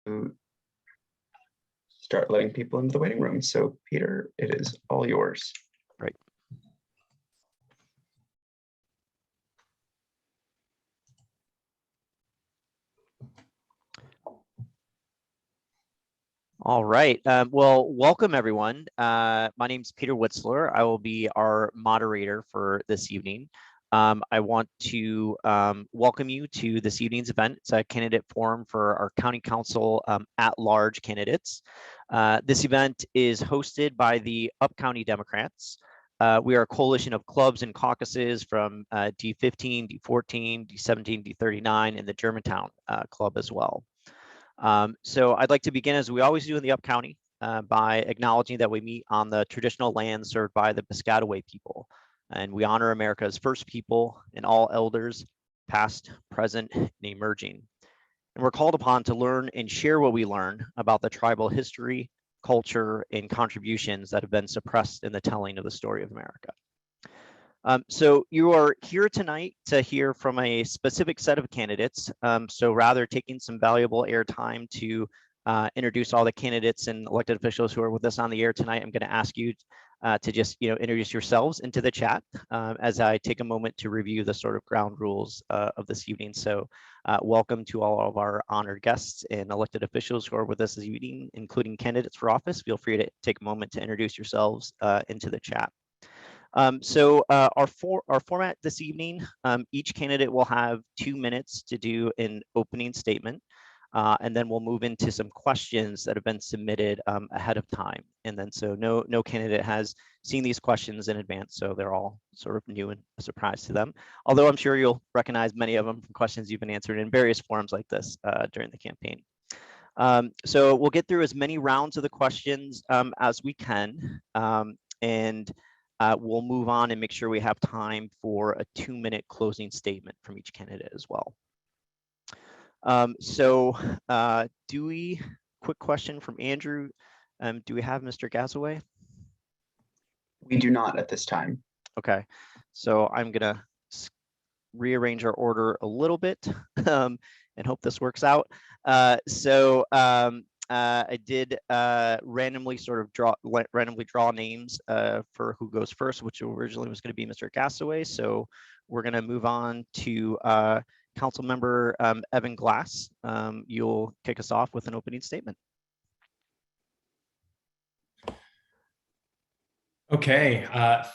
to start letting people into the waiting room. So Peter, it is all yours. Right. All right. Well, welcome everyone. My name is Peter Witzler. I will be our moderator for this evening. I want to welcome you to this evening's event. It's a candidate forum for our county council at-large candidates. This event is hosted by the UpCounty Democrats. We are a coalition of clubs and caucuses from D15, D14, D17, D39, and the Germantown Club as well. So I'd like to begin, as we always do in the UpCounty, by acknowledging that we meet on the traditional land served by the Piscataway people. And we honor America's first people and all elders, past, present, and emerging. And we're called upon to learn and share what we learn about the tribal history, culture, and contributions that have been suppressed in the telling of the story of America. So you are here tonight to hear from a specific set of candidates. So rather taking some valuable airtime to introduce all the candidates and elected officials who are with us on the air tonight, I'm going to ask you to just introduce yourselves into the chat as I take a moment to review the sort of ground rules of this evening. So welcome to all of our honored guests and elected officials who are with us this evening, including candidates for office. Feel free to take a moment to introduce yourselves into the chat. Our format this evening, each candidate will have 2 minutes to do an opening statement, and then we'll move into some questions that have been submitted ahead of time. And then so no candidate has seen these questions in advance, so they're all sort of new and a surprise to them. Although I'm sure you'll recognize many of them from questions you've been answered in various forums like this during the campaign. So we'll get through as many rounds of the questions as we can, and we'll move on and make sure we have time for a 2-minute closing statement from each candidate as well. Quick question from Andrew. Do we have Mr. Gazaway? We do not at this time. Okay, so I'm gonna rearrange our order a little bit and hope this works out. I did randomly draw names for who goes first, which originally was going to be Mr. Gassaway. So we're going to move on to Council Member Evan Glass. You'll kick us off with an opening statement. Okay,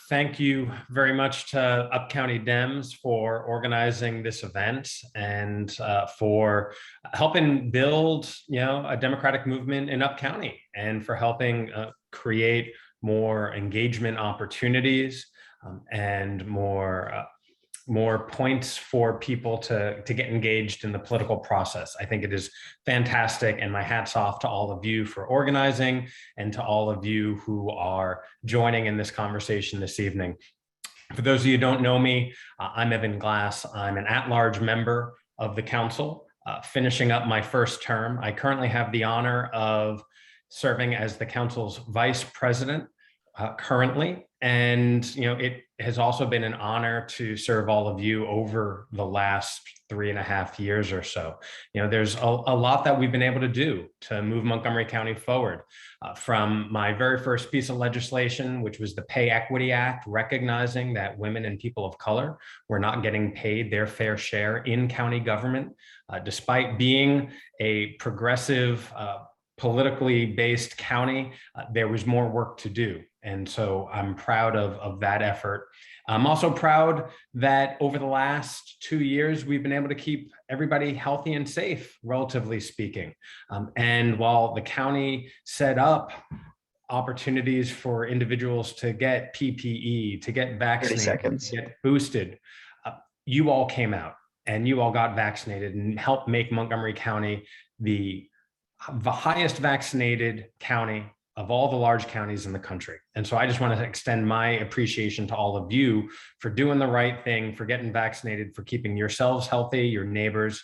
thank you very much to UpCounty Dems for organizing this event and for helping build, a democratic movement in UpCounty, and for helping create more engagement opportunities and more points for people to get engaged in the political process. I think it is fantastic, and my hat's off to all of you for organizing and to all of you who are joining in this conversation this evening. For those of you who don't know me, I'm Evan Glass. I'm an at-large member of the council, finishing up my first term. I currently have the honor of serving as the council's vice president currently. And, it has also been an honor to serve all of you over the last 3.5 years or so. There's a lot that we've been able to do to move Montgomery County forward. From my very first piece of legislation, which was the Pay Equity Act, recognizing that women and people of color were not getting paid their fair share in county government, despite being a progressive, politically based county, there was more work to do. And so I'm proud of that effort. I'm also proud that over the last 2 years, we've been able to keep everybody healthy and safe, relatively speaking. And while the county set up opportunities for individuals to get PPE, to get vaccinated, to get boosted, you all came out and you all got vaccinated and helped make Montgomery County the highest vaccinated county of all the large counties in the country. And so I just want to extend my appreciation to all of you for doing the right thing, for getting vaccinated, for keeping yourselves healthy, your neighbors,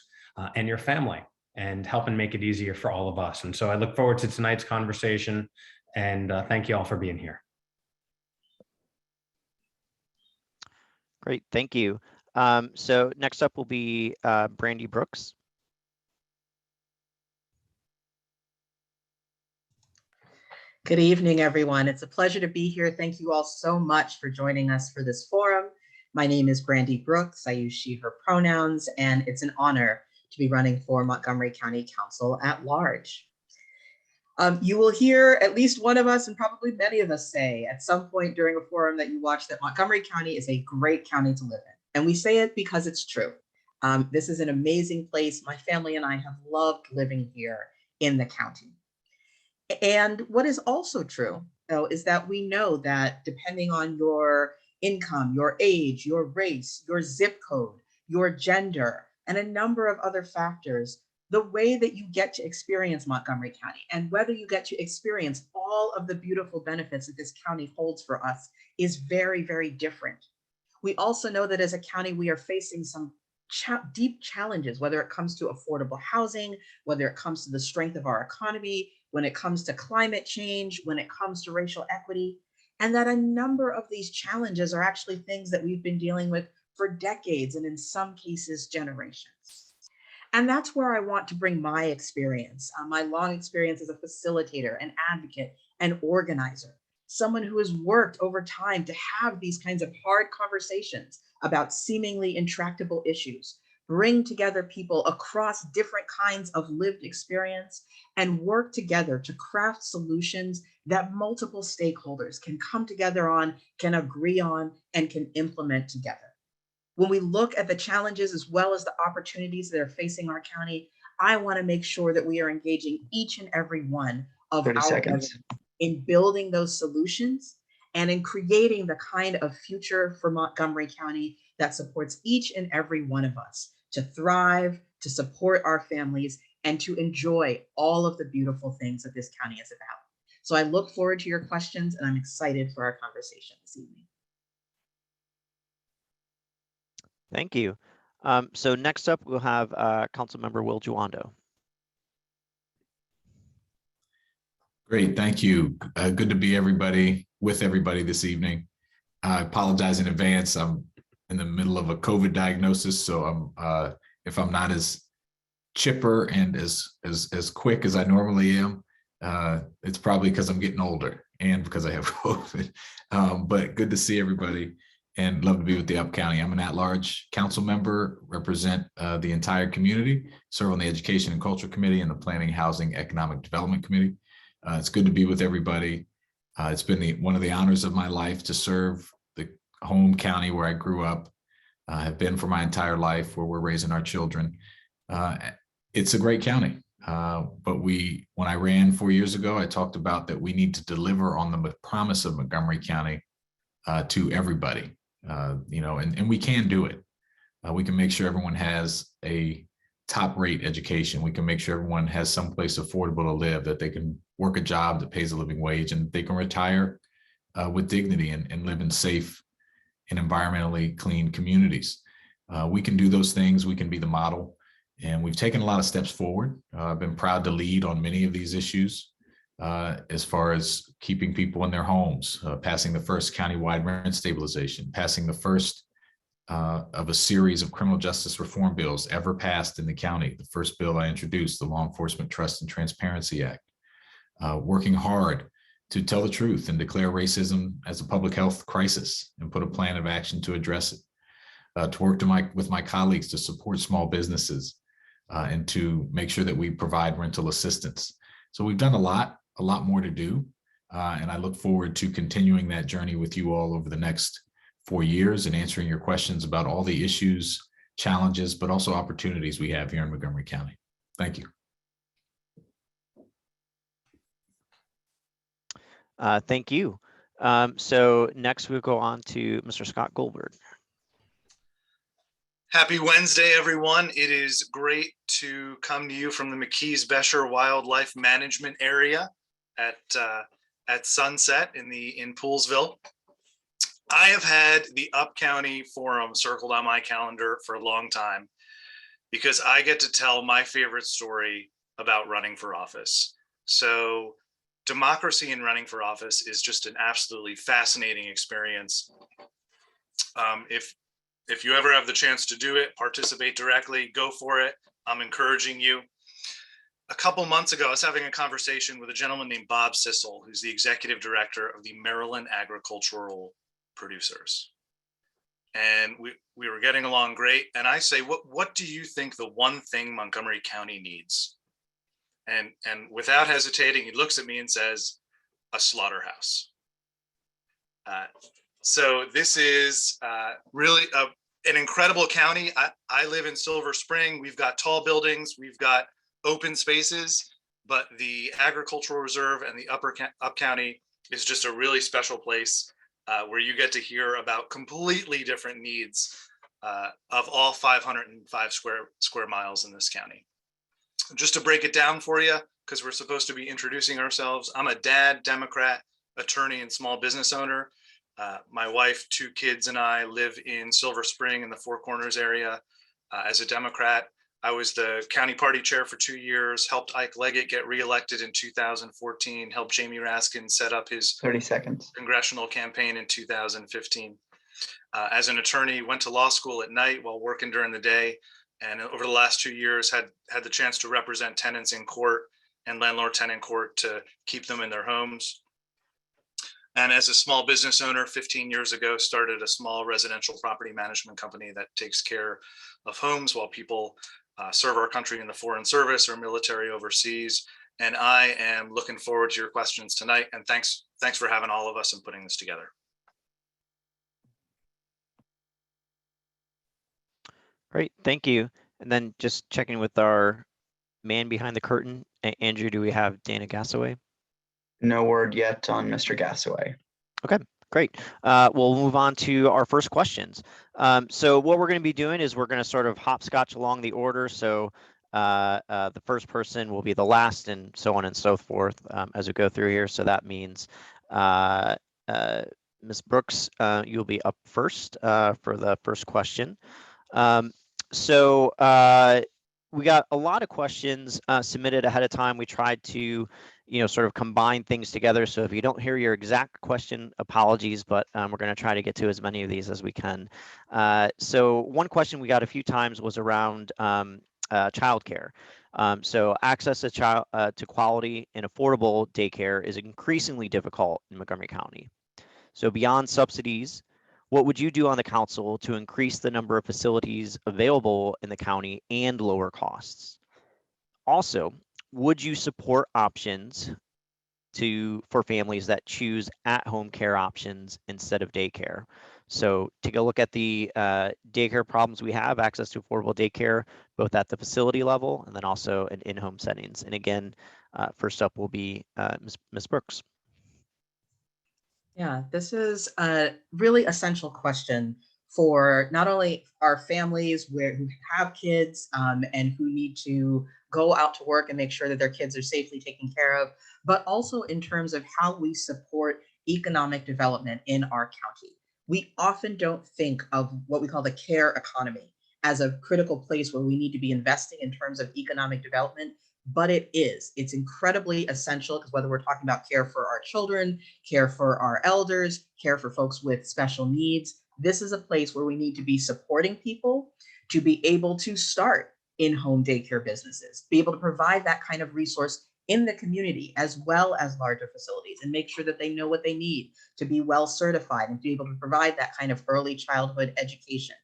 and your family, and helping make it easier for all of us. And so I look forward to tonight's conversation, and thank you all for being here. Great, thank you. So next up will be Brandy Brooks. Good evening, everyone. It's a pleasure to be here. Thank you all so much for joining us for this forum. My name is Brandy Brooks. I use she, her pronouns, and it's an honor to be running for Montgomery County Council at large. You will hear at least one of us, and probably many of us, say at some point during a forum that you watch that Montgomery County is a great county to live in. And we say it because it's true. This is an amazing place. My family and I have loved living here in the county. And what is also true, though, is that we know that depending on your income, your age, your race, your zip code, your gender, and a number of other factors, the way that you get to experience Montgomery County and whether you get to experience all of the beautiful benefits that this county holds for us is very, very different. We also know that as a county, we are facing some deep challenges, whether it comes to affordable housing, whether it comes to the strength of our economy, when it comes to climate change, when it comes to racial equity, and that a number of these challenges are actually things that we've been dealing with for decades and in some cases generations. And that's where I want to bring my experience, my long experience as a facilitator, an advocate, an organizer, someone who has worked over time to have these kinds of hard conversations about seemingly intractable issues, bring together people across different kinds of lived experience and work together to craft solutions that multiple stakeholders can come together on, can agree on, and can implement together. When we look at the challenges as well as the opportunities that are facing our county, I want to make sure that we are engaging each and every one of 30 our seconds. residents in building those solutions and in creating the kind of future for Montgomery County that supports each and every one of us to thrive, to support our families, and to enjoy all of the beautiful things that this county is about. So I look forward to your questions, and I'm excited for our conversation this evening. Thank you. So next up, we'll have Councilmember Will Juando. Great, thank you. Good to be with everybody this evening. I apologize in advance. I'm in the middle of a COVID diagnosis, so if I'm not as chipper and as quick as I normally am, it's probably because I'm getting older and because I have COVID. But good to see everybody and love to be with the UpCounty. I'm an at-large council member, represent the entire community, serve on the Education and Culture Committee and the Planning, Housing, Economic Development Committee. It's good to be with everybody. It's been one of the honors of my life to serve the home county where I grew up, have been for my entire life, where we're raising our children. It's a great county, but when I ran 4 years ago, I talked about that we need to deliver on the promise of Montgomery County to everybody, and we can do it. We can make sure everyone has a top-rate education. We can make sure everyone has someplace affordable to live, that they can work a job that pays a living wage, and they can retire with dignity and live in safe and environmentally clean communities. We can do those things. We can be the model, and we've taken a lot of steps forward. I've been proud to lead on many of these issues as far as keeping people in their homes, passing the first countywide rent stabilization, passing the first of a series of criminal justice reform bills ever passed in the county. The first bill I introduced, the Law Enforcement Trust and Transparency Act, working hard to tell the truth and declare racism as a public health crisis and put a plan of action to address it, to work with my colleagues to support small businesses and to make sure that we provide rental assistance. So we've done a lot more to do. And I look forward to continuing that journey with you all over the next 4 years and answering your questions about all the issues, challenges, but also opportunities we have here in Montgomery County. Thank you. Thank you. So next we'll go on to Mr. Scott Goldberg. Happy Wednesday, everyone. It is great to come to you from the McKees-Besher Wildlife Management Area at Sunset in Poolesville. I have had the UpCounty Forum circled on my calendar for a long time because I get to tell my favorite story about running for office. So democracy in running for office is just an absolutely fascinating experience. If you ever have the chance to do it, participate directly, go for it. I'm encouraging you. a couple months ago, I was having a conversation with a gentleman named Bob Sissel, who's the executive director of the Maryland Agricultural Producers. And we were getting along great. And I say, what do you think the one thing Montgomery County needs? And without hesitating, he looks at me and says, a slaughterhouse. So this is really an incredible county. I live in Silver Spring. We've got tall buildings, we've got open spaces, but the agricultural reserve and the UpCounty is just a really special place where you get to hear about completely different needs of all 505 square miles in this county. Just to break it down for you, because we're supposed to be introducing ourselves. I'm a dad, Democrat, attorney, and small business owner. My wife, 2 kids, and I live in Silver Spring in the Four Corners area. As a Democrat, I was the county party chair for 2 years, helped Ike Leggett get reelected in 2014, helped Jamie Raskin set up his 30 seconds congressional campaign in 2015. As an attorney, went to law school at night while working during the day. And over the last 2 years, had the chance to represent tenants in court and landlord-tenant court to keep them in their homes. And as a small business owner, 15 years ago, started a small residential property management company that takes care of homes while people serve our country in the foreign service or military overseas. And I am looking forward to your questions tonight. And thanks for having all of us and putting this together. Great, thank you. And then just checking with our man behind the curtain, Andrew, do we have Dana Gassaway? No word yet on Mr. Gassaway. Okay, great. We'll move on to our first questions. So what we're going to be doing is we're going to sort of hopscotch along the order. So the first person will be the last, and so on and so forth as we go through here. So that means Ms. Brooks, you'll be up first for the first question. So we got a lot of questions submitted ahead of time. We tried to, sort of combine things together. So if you don't hear your exact question, apologies, but we're going to try to get to as many of these as we can. So one question we got a few times was around childcare. So access to quality and affordable daycare is increasingly difficult in Montgomery County. So beyond subsidies, what would you do on the council to increase the number of facilities available in the county and lower costs? Also, would you support options for families that choose at-home care options instead of daycare? So take a look at the daycare problems we have, access to affordable daycare, both at the facility level and then also in in-home settings. And again, first up will be Ms. Brooks. Yeah, this is a really essential question for not only our families who have kids and who need to go out to work and make sure that their kids are safely taken care of, but also in terms of how we support economic development in our county. We often don't think of what we call the care economy as a critical place where we need to be investing in terms of economic development. But it is. It's incredibly essential because whether we're talking about care for our children, care for our elders, care for folks with special needs, this is a place where we need to be supporting people to be able to start in-home daycare businesses, be able to provide that kind of resource in the community as well as larger facilities, and make sure that they know what they need to be well certified and to be able to provide that kind of early childhood education.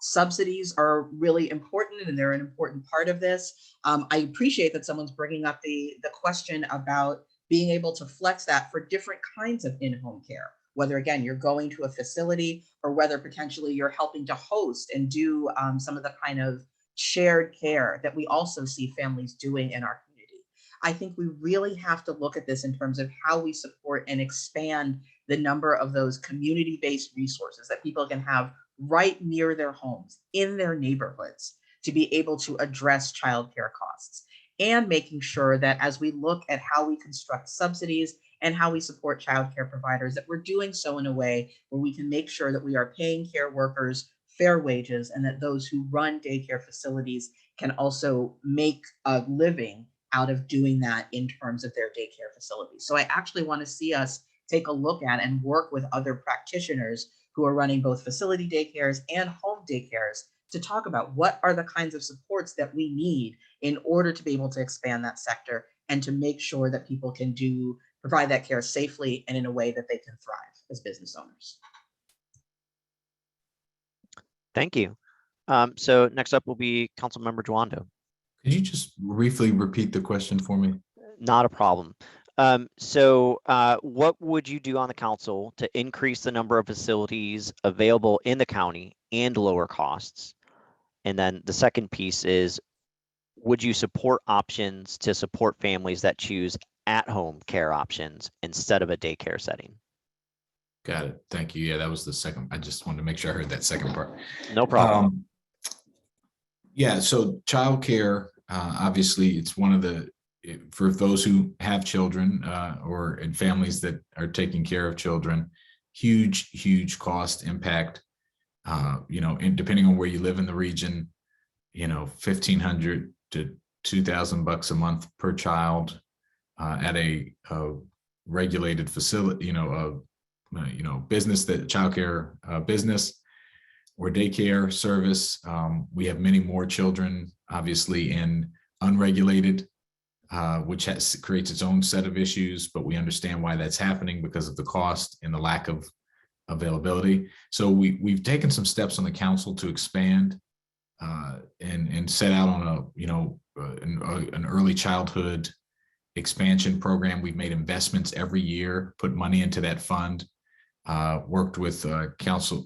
Subsidies are really important and they're an important part of this. I appreciate that someone's bringing up the question about being able to flex that for different kinds of in-home care, whether again, you're going to a facility or whether potentially you're helping to host and do some of the kind of shared care that we also see families doing in our community. I think we really have to look at this in terms of how we support and expand the number of those community-based resources that people can have right near their homes, in their neighborhoods, to be able to address childcare costs, and making sure that as we look at how we construct subsidies and how we support childcare providers, that we're doing so in a way where we can make sure that we are paying care workers fair wages and that those who run daycare facilities can also make a living out of doing that in terms of their daycare facilities. So I actually want to see us take a look at and work with other practitioners who are running both facility daycares and home daycares to talk about what are the kinds of supports that we need in order to be able to expand that sector and to make sure that people can provide that care safely and in a way that they can thrive as business owners. Thank you. So next up will be Councilmember Joando. Could you just briefly repeat the question for me? Not a problem. What would you do on the council to increase the number of facilities available in the county and lower costs? And then the second piece is, would you support options to support families that choose at-home care options instead of a daycare setting? Got it. Thank you. Yeah, that was the second. I just wanted to make sure I heard that second part. No problem. Yeah, so childcare, obviously, it's one of the, for those who have children or in families that are taking care of children, huge cost impact. And depending on where you live in the region, $1,500 to $2,000 a month per child at a regulated facility, business, that childcare business or daycare service. We have many more children, obviously, in unregulated, which creates its own set of issues, but we understand why that's happening because of the cost and the lack of availability. So we've taken some steps on the council to expand and set out on an early childhood expansion program. We've made investments every year, put money into that fund, worked with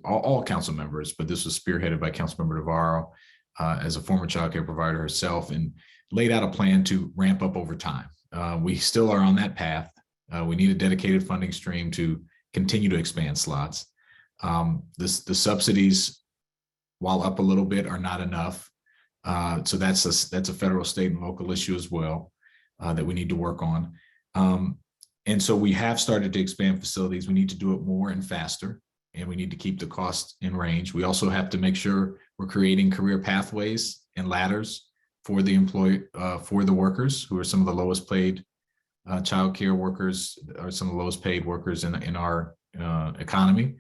all council members, but this was spearheaded by Councilmember Navarro as a former child care provider herself, and laid out a plan to ramp up over time. We still are on that path. We need a dedicated funding stream to continue to expand slots. The subsidies, while up a little bit, are not enough. So that's a federal, state, and local issue as well that we need to work on. And so we have started to expand facilities. We need to do it more and faster, and we need to keep the cost in range. We also have to make sure we're creating career pathways and ladders for the workers who are some of the lowest paid childcare workers, are some of the lowest paid workers in our economy.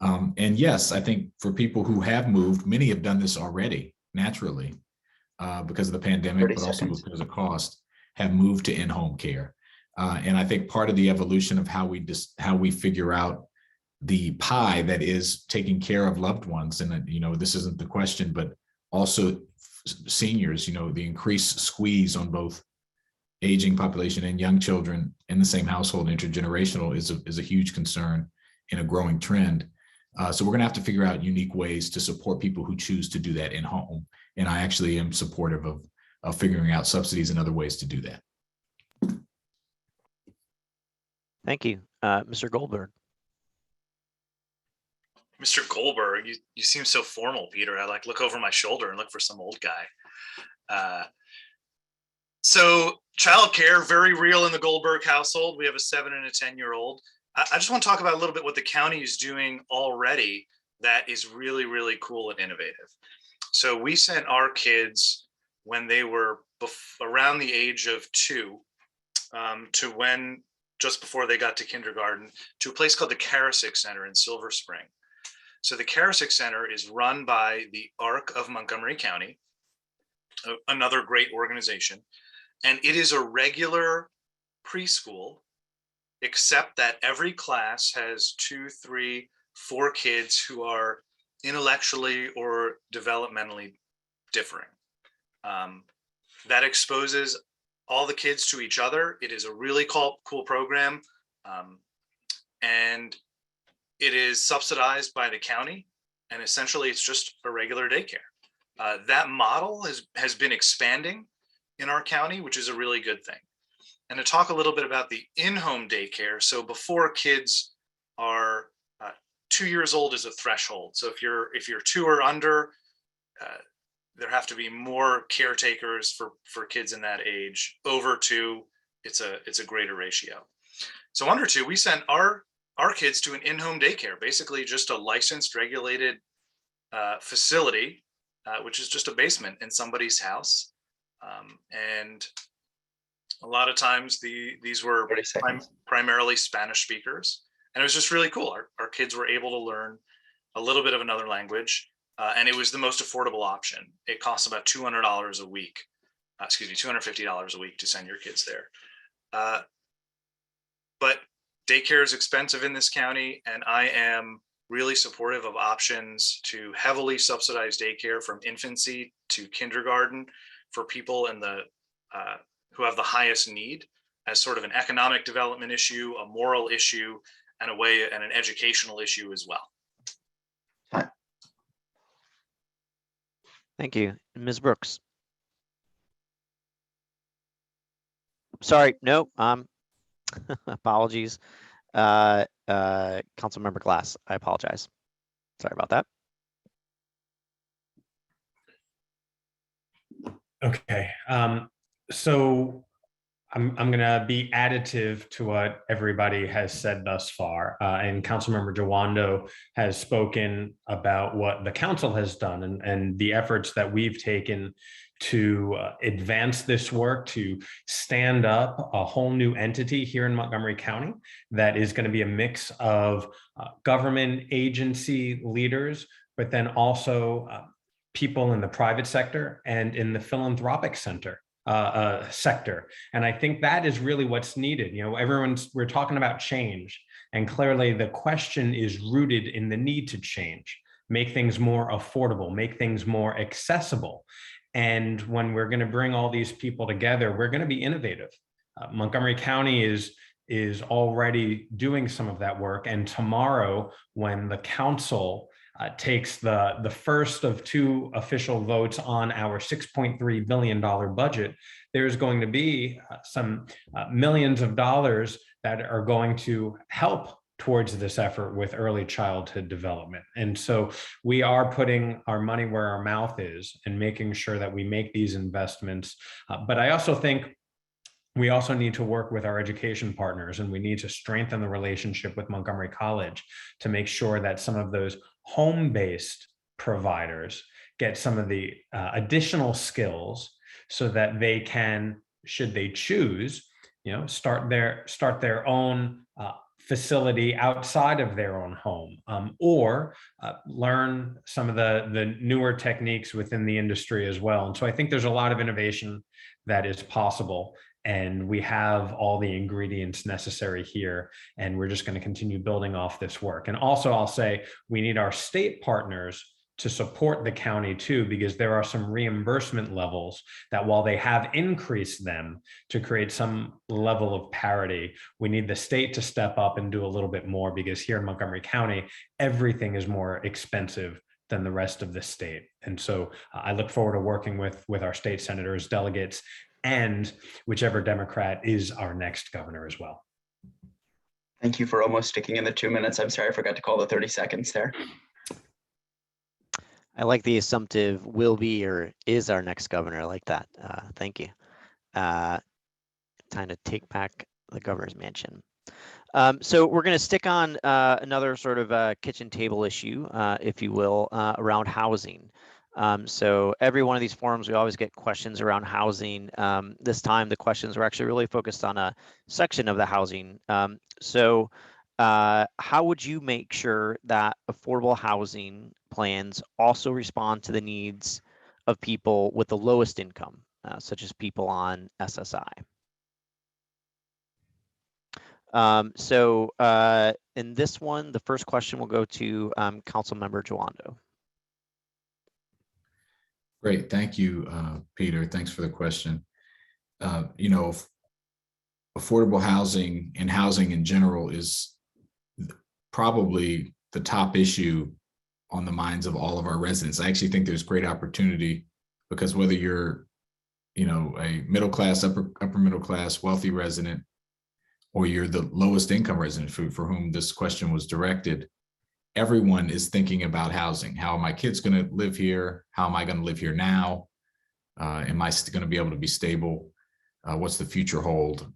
And yes, I think for people who have moved, many have done this already naturally because of the pandemic, but also because of cost, have moved to in-home care. And I think part of the evolution of how we figure out the pie that is taking care of loved ones, and this isn't the question, but also seniors, the increased squeeze on both aging population and young children in the same household, intergenerational, is a huge concern and a growing trend. So we're going to have to figure out unique ways to support people who choose to do that in home. And I actually am supportive of figuring out subsidies and other ways to do that. Thank you. Mr. Goldberg. Mr. Goldberg, you seem so formal, Peter. I look over my shoulder and look for some old guy. So childcare, very real in the Goldberg household. We have a 7 and a 10-year-old. I just want to talk about a little bit what the county is doing already that is really, really cool and innovative. So we sent our kids when they were around the age of 2 to just before they got to kindergarten, to a place called the Karasik Center in Silver Spring. So the Karasik Center is run by the ARC of Montgomery County, another great organization. And it is a regular preschool, except that every class has 2, 3, 4 kids who are intellectually or developmentally differing. That exposes all the kids to each other. It is a really cool program. And it is subsidized by the county. And essentially it's just a regular daycare. That model has been expanding in our county, which is a really good thing. And to talk a little bit about the in-home daycare. So before kids are 2 years old is a threshold. So if you're 2 or under, there have to be more caretakers for kids in that age. Over 2, it's a greater ratio. So under 2, we sent our kids to an in-home daycare, basically just a licensed, regulated facility, which is just a basement in somebody's house. And a lot of times these were primarily Spanish speakers. And it was just really cool. Our kids were able to learn a little bit of another language. and it was the most affordable option. It costs about $200 a week, $250 a week to send your kids there. But daycare is expensive in this county, and I am really supportive of options to heavily subsidize daycare from infancy to kindergarten for people in the who have the highest need, as sort of an economic development issue, a moral issue, and an educational issue as well. Thank you. Ms. Brooks. Sorry, no, apologies. Councilmember Glass, I apologize. Sorry about that. Okay, so I'm going to be additive to what everybody has said thus far, and Councilmember Jawando has spoken about what the council has done and the efforts that we've taken to advance this work, to stand up a whole new entity here in Montgomery County that is going to be a mix of government agency leaders, but then also people in the private sector and in the philanthropic sector. And I think that is really what's needed. You know, we're talking about change, and clearly the question is rooted in the need to change, make things more affordable, make things more accessible. And when we're going to bring all these people together, we're going to be innovative. Montgomery County is already doing some of that work. And tomorrow, when the council takes the first of two official votes on our $6.3 billion budget, there's going to be some millions of dollars that are going to help towards this effort with early childhood development. And so we are putting our money where our mouth is and making sure that we make these investments. But I also think we also need to work with our education partners, and we need to strengthen the relationship with Montgomery College to make sure that some of those home-based providers get some of the additional skills so that they can, should they choose, you know, start their own facility outside of their own home, or learn some of the newer techniques within the industry as well. And so I think there's a lot of innovation that is possible, and we have all the ingredients necessary here, and we're just going to continue building off this work. And also I'll say we need our state partners to support the county too, because there are some reimbursement levels that, while they have increased them to create some level of parity, we need the state to step up and do a little bit more, because here in Montgomery County, everything is more expensive than the rest of the state. And so I look forward to working with our state senators, delegates, and whichever Democrat is our next governor as well. Thank you for almost sticking in the 2 minutes. I'm sorry I forgot to call the 30 seconds there. I like the assumptive will be or is our next governor. I like that. Thank you. Time to take back the governor's mansion. So we're going to stick on another sort of kitchen table issue, if you will, around housing. So every one of these forums, we always get questions around housing. This time, the questions were actually really focused on a section of the housing. So how would you make sure that affordable housing plans also respond to the needs of people with the lowest income, such as people on SSI? So in this one, the first question will go to Councilmember Jawando. Great, thank you, Peter. Thanks for the question. You know, affordable housing and housing in general is probably the top issue on the minds of all of our residents. I actually think there's great opportunity, because whether you're, you know, a middle class, upper middle class, wealthy resident, or you're the lowest income resident for whom this question was directed, everyone is thinking about housing. How are my kids going to live here? How am I going to live here now? Am I going to be able to be stable? What's the future hold?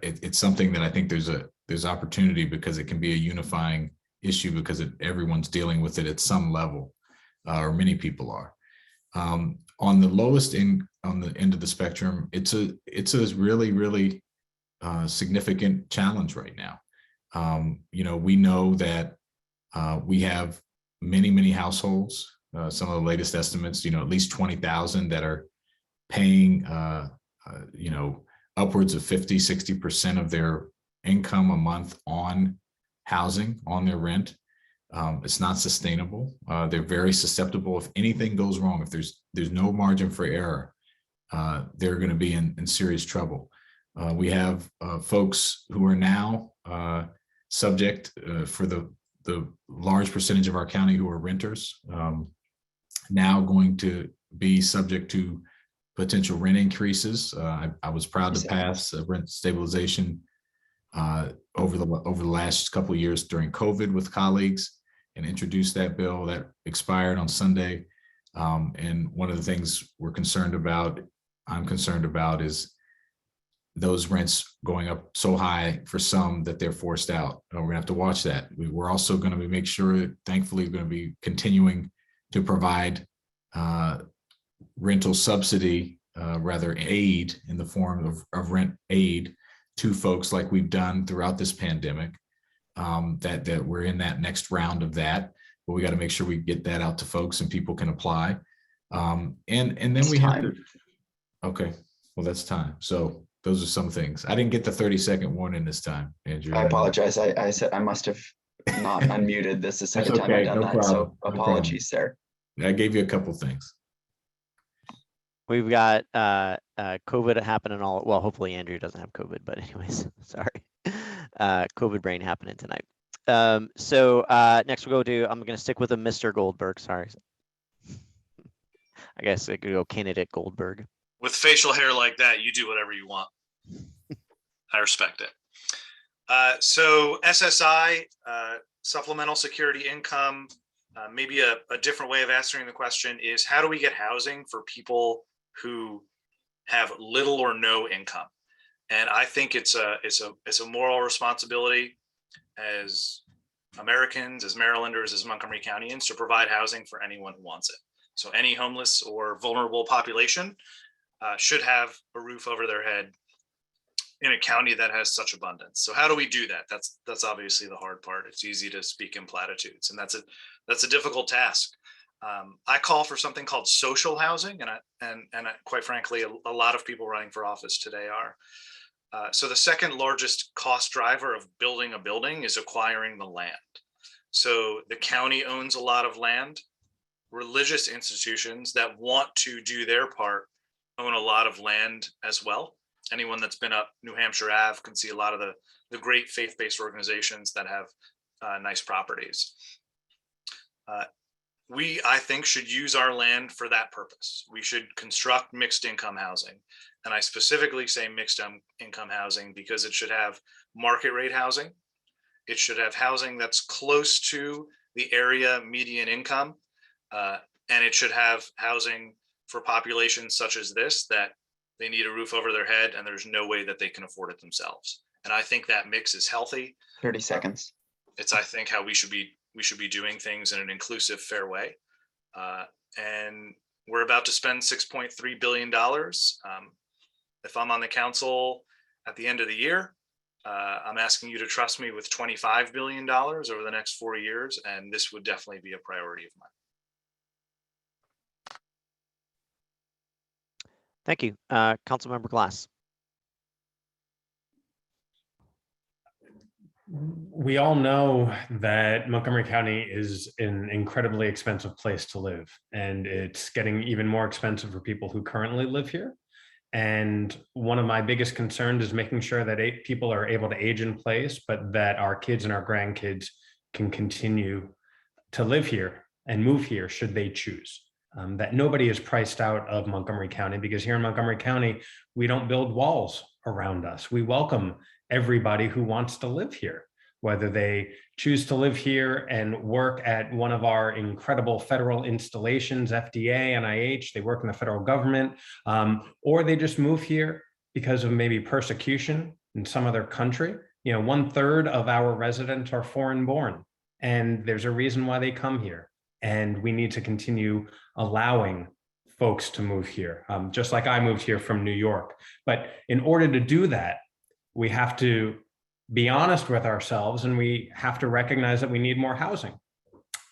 It's something that I think there's opportunity, because it can be a unifying issue, because everyone's dealing with it at some level, or many people are. On the lowest on the end of the spectrum, it's a really significant challenge right now. You know, we know that we have many households some of the latest estimates, at least 20,000 that are paying, upwards of 50, 60% of their income a month on housing, on their rent. It's not sustainable. They're very susceptible. If anything goes wrong, if there's no margin for error, they're going to be in serious trouble. We have folks who are now subject for the large percentage of our county who are renters, now going to be subject to potential rent increases. I was proud to pass rent stabilization over the last couple of years during COVID with colleagues and introduced that bill that expired on Sunday. And one of the things I'm concerned about is those rents going up so high for some that they're forced out. We're gonna have to watch that. We're also gonna make sure, thankfully, we're gonna be continuing to provide rental subsidy, rather aid in the form of rent aid to folks like we've done throughout this pandemic, that we're in that next round of that, but we got to make sure we get that out to folks and people can apply. And then we have to, okay, well, that's time. So those are some things. I didn't get the 30-second warning this time, Andrew. I apologize. I said I must have not unmuted this the second time I've done that. Problem. So apologies there. I gave you a couple things. We've got COVID happening well, hopefully Andrew doesn't have COVID, but anyways, sorry. COVID brain happening tonight. So next we'll go to, I'm going to stick with a Mr. Goldberg, sorry. I guess I could go candidate Goldberg. With facial hair like that, you do whatever you want. I respect it. So SSI, supplemental security income, maybe a different way of answering the question is, how do we get housing for people who have little or no income? And I think it's a moral responsibility as Americans, as Marylanders, as Montgomery Countyans, to provide housing for anyone who wants it. So any homeless or vulnerable population should have a roof over their head in a county that has such abundance. So how do we do that? That's obviously the hard part. It's easy to speak in platitudes, and that's a difficult task. I call for something called social housing, and quite frankly, a lot of people running for office today are. So the second largest cost driver of building a building is acquiring the land. So the county owns a lot of land. Religious institutions that want to do their part own a lot of land as well. Anyone that's been up New Hampshire Ave can see a lot of the great faith-based organizations that have nice properties. We, I think, should use our land for that purpose. We should construct mixed income housing. And I specifically say mixed income housing because it should have market rate housing. It should have housing that's close to the area median income. And it should have housing for populations such as this, that they need a roof over their head and there's no way that they can afford it themselves. And I think that mix is healthy. 30 seconds. It's, I think, how we should be doing things in an inclusive, fair way. And we're about to spend $6.3 billion. If I'm on the council at the end of the year, I'm asking you to trust me with $25 billion over the next 4 years, and this would definitely be a priority of mine. Thank you. Councilmember Glass. We all know that Montgomery County is an incredibly expensive place to live, and it's getting even more expensive for people who currently live here. And one of my biggest concerns is making sure that people are able to age in place, but that our kids and our grandkids can continue to live here and move here should they choose. That nobody is priced out of Montgomery County, because here in Montgomery County, we don't build walls around us. We welcome everybody who wants to live here, whether they choose to live here and work at one of our incredible federal installations, FDA, NIH, they work in the federal government, or they just move here because of maybe persecution in some other country. 1/3 of our residents are foreign born, and there's a reason why they come here. And we need to continue allowing folks to move here, just like I moved here from New York. But in order to do that, we have to be honest with ourselves, and we have to recognize that we need more housing.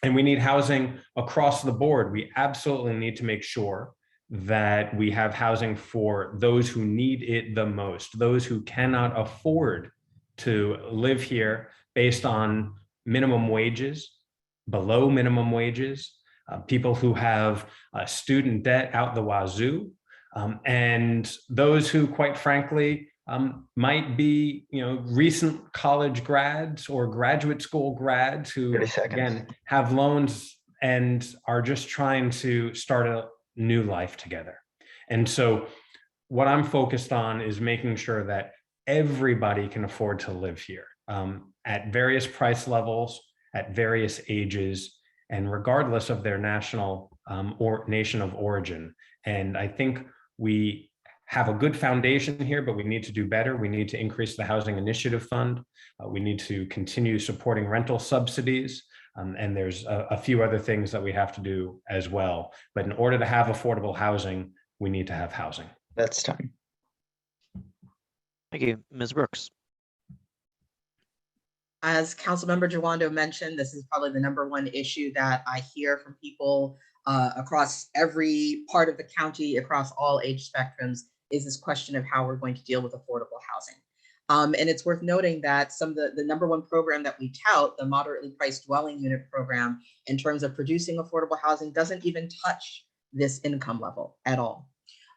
And we need housing across the board. We absolutely need to make sure that we have housing for those who need it the most, those who cannot afford to live here based on minimum wages, below minimum wages, people who have student debt out the wazoo, and those who, quite frankly, might be, recent college grads or graduate school grads who, 30 seconds. again, have loans and are just trying to start a new life together. And so what I'm focused on is making sure that everybody can afford to live here at various price levels, at various ages, and regardless of their national or nation of origin. And I think we have a good foundation here, but we need to do better. We need to increase the Housing Initiative Fund. We need to continue supporting rental subsidies. And there's a few other things that we have to do as well. But in order to have affordable housing, we need to have housing. That's time. Thank you, Ms. Brooks. As Councilmember Jawando mentioned, this is probably the #1 issue that I hear from people across every part of the county, across all age spectrums, is this question of how we're going to deal with affordable housing. And it's worth noting that some of the #1 program that we tout, the moderately priced dwelling unit program, in terms of producing affordable housing, doesn't even touch this income level at all.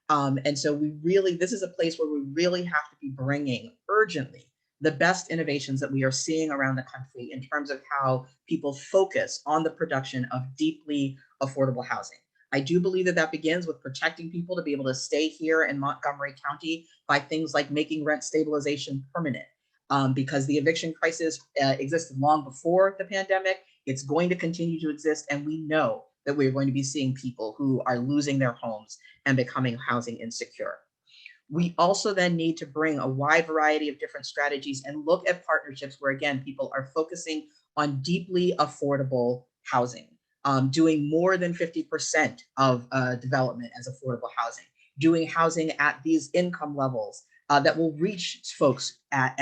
And so this is a place where we really have to be bringing urgently the best innovations that we are seeing around the country in terms of how people focus on the production of deeply affordable housing. I do believe that begins with protecting people to be able to stay here in Montgomery County by things like making rent stabilization permanent, because the eviction crisis existed long before the pandemic. It's going to continue to exist, and we know that we're going to be seeing people who are losing their homes and becoming housing insecure. We also then need to bring a wide variety of different strategies and look at partnerships where, again, people are focusing on deeply affordable housing, doing more than 50% of development as affordable housing, doing housing at these income levels that will reach folks at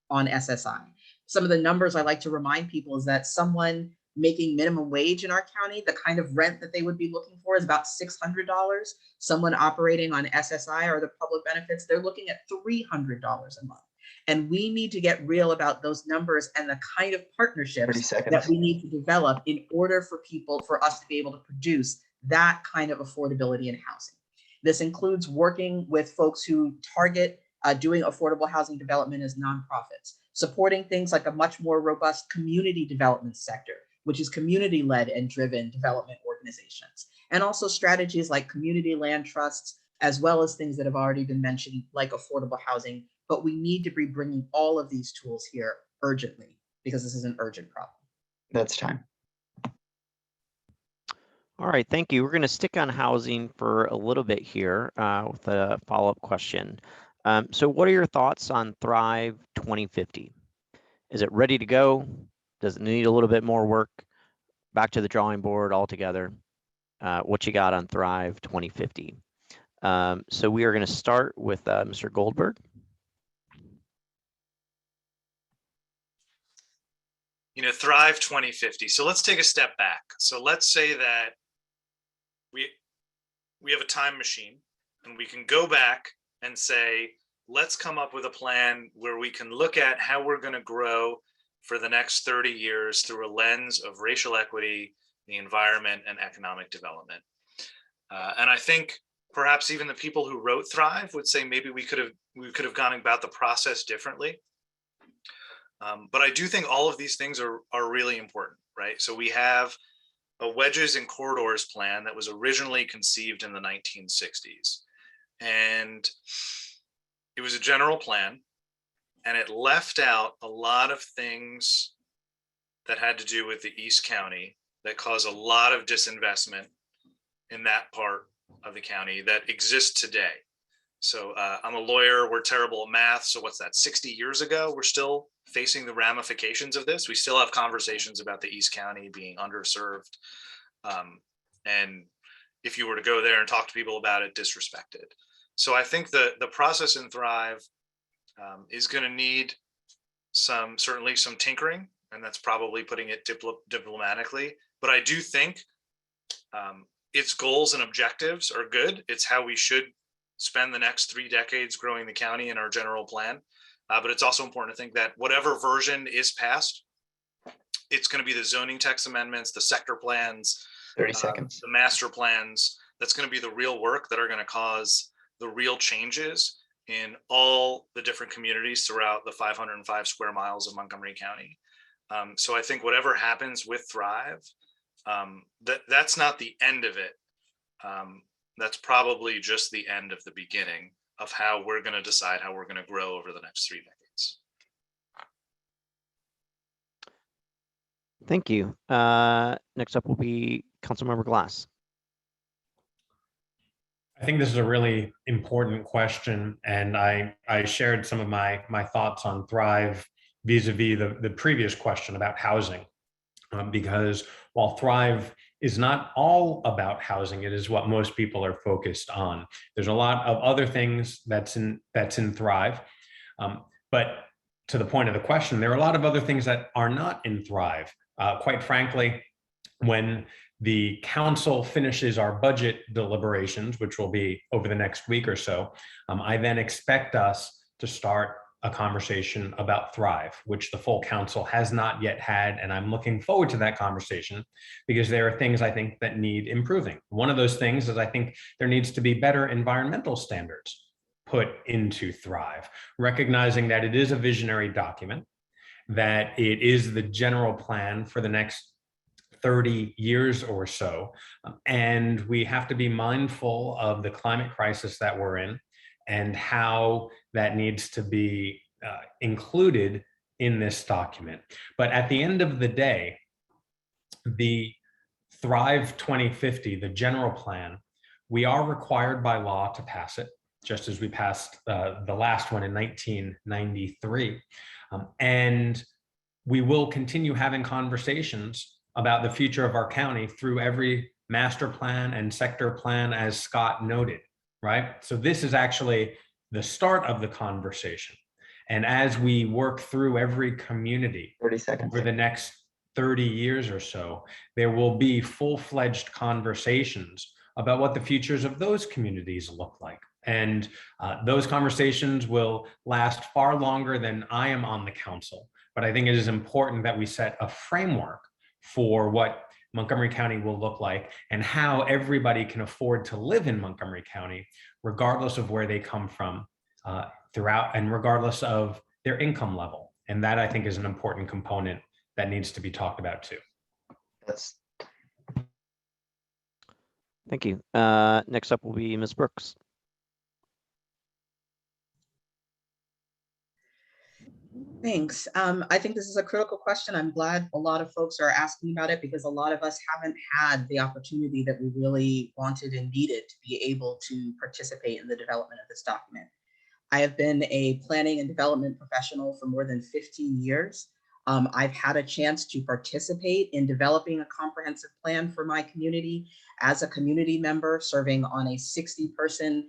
on SSI. Some of the numbers I like to remind people is that someone making minimum wage in our county, the kind of rent that they would be looking for is about $600. Someone operating on SSI or the public benefits, they're looking at $300 a month. And we need to get real about those numbers and the kind of partnerships that we need to develop in order for us to be able to produce that kind of affordability in housing. This includes working with folks who target doing affordable housing development as nonprofits, supporting things like a much more robust community development sector, which is community-led and driven development organizations, and also strategies like community land trusts, as well as things that have already been mentioned, like affordable housing. But we need to be bringing all of these tools here urgently, because this is an urgent problem. That's time. All right, thank you. We're going to stick on housing for a little bit here with a follow-up question. So what are your thoughts on Thrive 2050? Is it ready to go? Does it need a little bit more work? Back to the drawing board altogether? What you got on Thrive 2050? So we are going to start with Mr. Goldberg. Thrive 2050. So let's take a step back. So let's say that we have a time machine, and we can go back and say, let's come up with a plan where we can look at how we're going to grow for the next 30 years through a lens of racial equity, the environment, and economic development. And I think perhaps even the people who wrote Thrive would say maybe we could have gone about the process differently. But I do think all of these things are really important, right? So we have a wedges and corridors plan that was originally conceived in the 1960s. And it was a general plan, and it left out a lot of things that had to do with the East County that cause a lot of disinvestment in that part of the county that exists today. So I'm a lawyer, we're terrible at math. So what's that, 60 years ago, we're still facing the ramifications of this. We still have conversations about the East County being underserved. And if you were to go there and talk to people about it, disrespected. So I think the process in Thrive is going to need certainly some tinkering, and that's probably putting it diplomatically. But I do think its goals and objectives are good. It's how we should spend the next 3 decades growing the county in our general plan. But it's also important to think that whatever version is passed, it's going to be the zoning text amendments, the sector plans, 30 seconds. the master plans. That's going to be the real work that are going to cause the real changes in all the different communities throughout the 505 square miles of Montgomery County. So I think whatever happens with Thrive, that's not the end of it. That's probably just the end of the beginning of how we're going to decide how we're going to grow over the next 3 decades. Thank you. Next up will be Councilmember Glass. I think this is a really important question, and I shared some of my thoughts on Thrive vis-a-vis the previous question about housing, because while Thrive is not all about housing, it is what most people are focused on. There's a lot of other things that's in Thrive, but to the point of the question, there are a lot of other things that are not in Thrive. Quite frankly, when the council finishes our budget deliberations, which will be over the next week or so, I then expect us to start a conversation about Thrive, which the full council has not yet had. And I'm looking forward to that conversation because there are things I think that need improving. One of those things is I think there needs to be better environmental standards put into Thrive, recognizing that it is a visionary document, that it is the general plan for the next 30 years or so. And we have to be mindful of the climate crisis that we're in and how that needs to be included in this document. But at the end of the day, the Thrive 2050, the general plan, we are required by law to pass it, just as we passed the last one in 1993. And we will continue having conversations about the future of our county through every master plan and sector plan, as Scott noted, right? So this is actually the start of the conversation. And as we work through every community 30 seconds. over the next 30 years or so, there will be full-fledged conversations about what the futures of those communities look like. And those conversations will last far longer than I am on the council. But I think it is important that we set a framework for what Montgomery County will look like and how everybody can afford to live in Montgomery County, regardless of where they come from throughout and regardless of their income level. And that I think is an important component that needs to be talked about too. Thank you. Next up will be Ms. Brooks. Thanks. I think this is a critical question. I'm glad a lot of folks are asking about it because a lot of us haven't had the opportunity that we really wanted and needed to be able to participate in the development of this document. I have been a planning and development professional for more than 15 years. I've had a chance to participate in developing a comprehensive plan for my community as a community member serving on a 60-person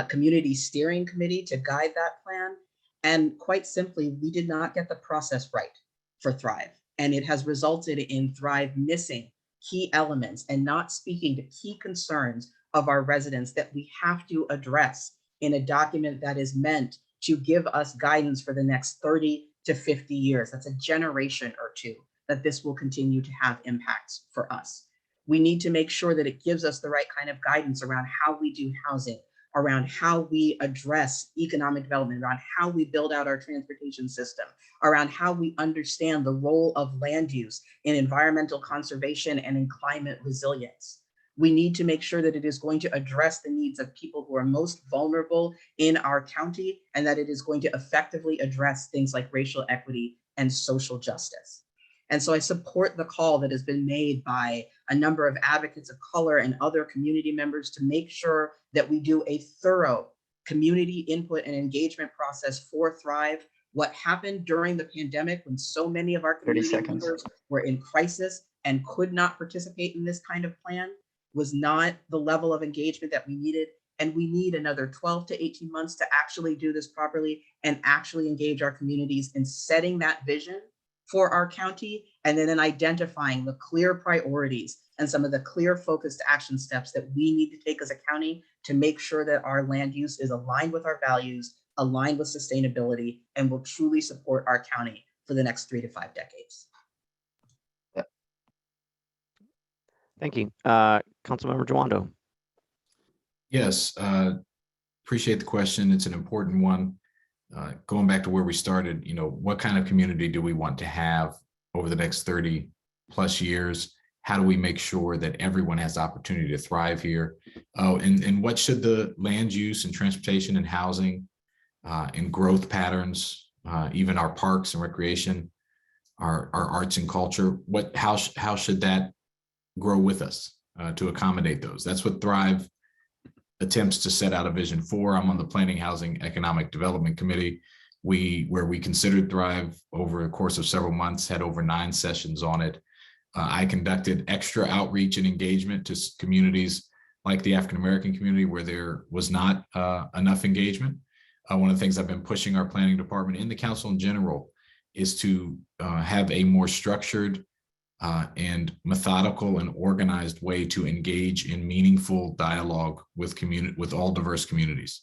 community steering committee to guide that plan. And quite simply, we did not get the process right for Thrive. And it has resulted in Thrive missing key elements and not speaking to key concerns of our residents that we have to address in a document that is meant to give us guidance for the next 30 to 50 years. That's a generation or two that this will continue to have impacts for us. We need to make sure that it gives us the right kind of guidance around how we do housing, around how we address economic development, around how we build out our transportation system, around how we understand the role of land use in environmental conservation and in climate resilience. We need to make sure that it is going to address the needs of people who are most vulnerable in our county, and that it is going to effectively address things like racial equity and social justice. And so I support the call that has been made by a number of advocates of color and other community members to make sure that we do a thorough community input and engagement process for Thrive. What happened during the pandemic when so many of our community members were in crisis and could not participate in this kind of plan was not the level of engagement that we needed. And we need another 12 to 18 months to actually do this properly and actually engage our communities in setting that vision for our county, and then in identifying the clear priorities and some of the clear focused action steps that we need to take as a county to make sure that our land use is aligned with our values, aligned with sustainability, and will truly support our county for the next 3 to 5 decades. Thank you. Councilmember Jawando. Yes, appreciate the question. It's an important one. Going back to where we started, what kind of community do we want to have over the next 30 plus years? How do we make sure that everyone has the opportunity to thrive here? Oh, and what should the land use and transportation and housing and growth patterns, even our parks and recreation, our arts and culture, how should that grow with us to accommodate those? That's what Thrive attempts to set out a vision for. I'm on the Planning, Housing, Economic Development Committee, where we considered Thrive over a course of several months, had over 9 sessions on it. I conducted extra outreach and engagement to communities like the African-American community where there was not enough engagement. One of the things I've been pushing our planning department and the council in general is to have a more structured and methodical and organized way to engage in meaningful dialogue with all diverse communities.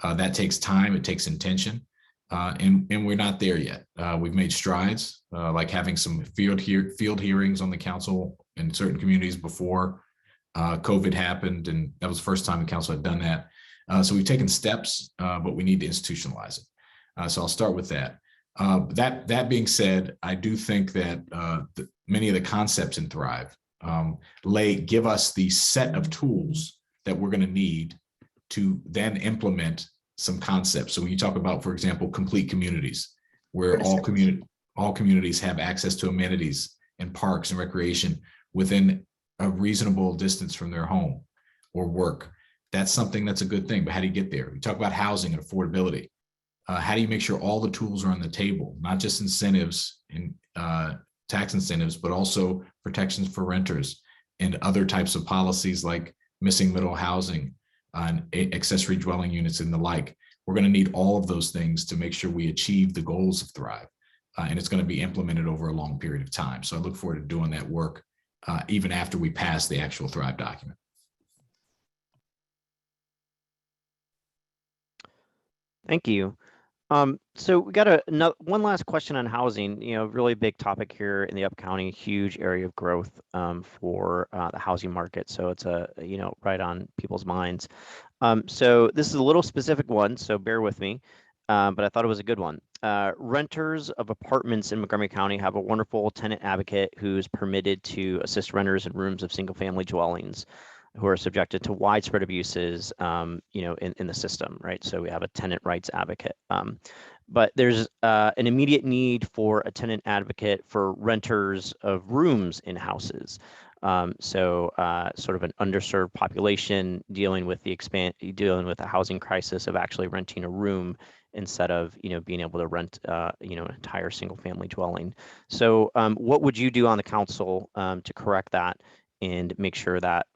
That takes time, it takes intention, and we're not there yet. We've made strides, like having some field hearings on the council in certain communities before COVID happened, and that was the first time the council had done that. So we've taken steps, but we need to institutionalize it. So I'll start with that. That being said, I do think that many of the concepts in Thrive give us the set of tools that we're going to need to then implement some concepts. So when you talk about, for example, complete communities, where all communities have access to amenities and parks and recreation within a reasonable distance from their home or work, that's something that's a good thing. But how do you get there? We talk about housing and affordability. How do you make sure all the tools are on the table, not just incentives and tax incentives, but also protections for renters and other types of policies like missing middle housing and accessory dwelling units and the like. We're going to need all of those things to make sure we achieve the goals of Thrive. And it's going to be implemented over a long period of time. So I look forward to doing that work even after we pass the actual Thrive document. Thank you. So we got one last question on housing, really big topic here in the UpCounty, huge area of growth for the housing market. So it's right on people's minds. So this is a little specific one, so bear with me, but I thought it was a good one. Renters of apartments in Montgomery County have a wonderful tenant advocate who's permitted to assist renters in rooms of single family dwellings who are subjected to widespread abuses, in the system, right? So we have a tenant rights advocate. But there's an immediate need for a tenant advocate for renters of rooms in houses. Sort of an underserved population dealing with the housing crisis of actually renting a room instead of being able to rent an entire single family dwelling. So what would you do on the council to correct that and make sure that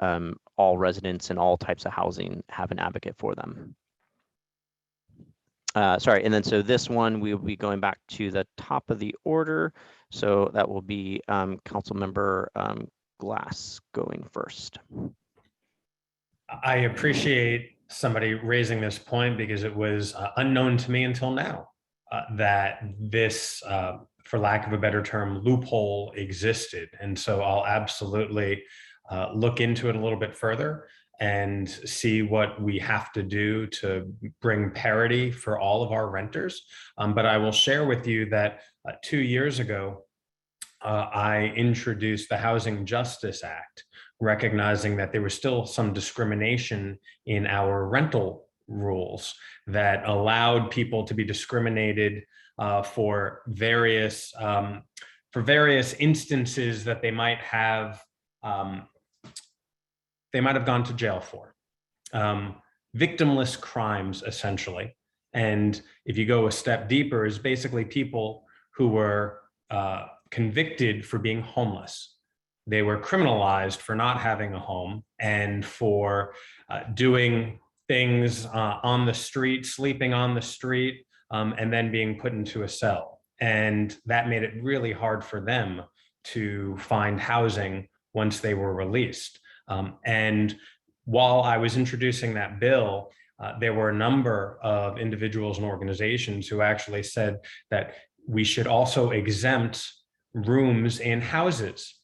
all residents and all types of housing have an advocate for them? Sorry, and then so this one, we will be going back to the top of the order. So that will be Councilmember Glass going first. I appreciate somebody raising this point because it was unknown to me until now that this, for lack of a better term, loophole existed. And so I'll absolutely look into it a little bit further and see what we have to do to bring parity for all of our renters. But I will share with you that 2 years ago, I introduced the Housing Justice Act, recognizing that there was still some discrimination in our rental rules that allowed people to be discriminated for various instances that they might have gone to jail for. Victimless crimes, essentially. And if you go a step deeper, is basically people who were convicted for being homeless. They were criminalized for not having a home and for doing things on the street, sleeping on the street, and then being put into a cell. And that made it really hard for them to find housing once they were released. And while I was introducing that bill, there were a number of individuals and organizations who actually said that we should also exempt rooms in houses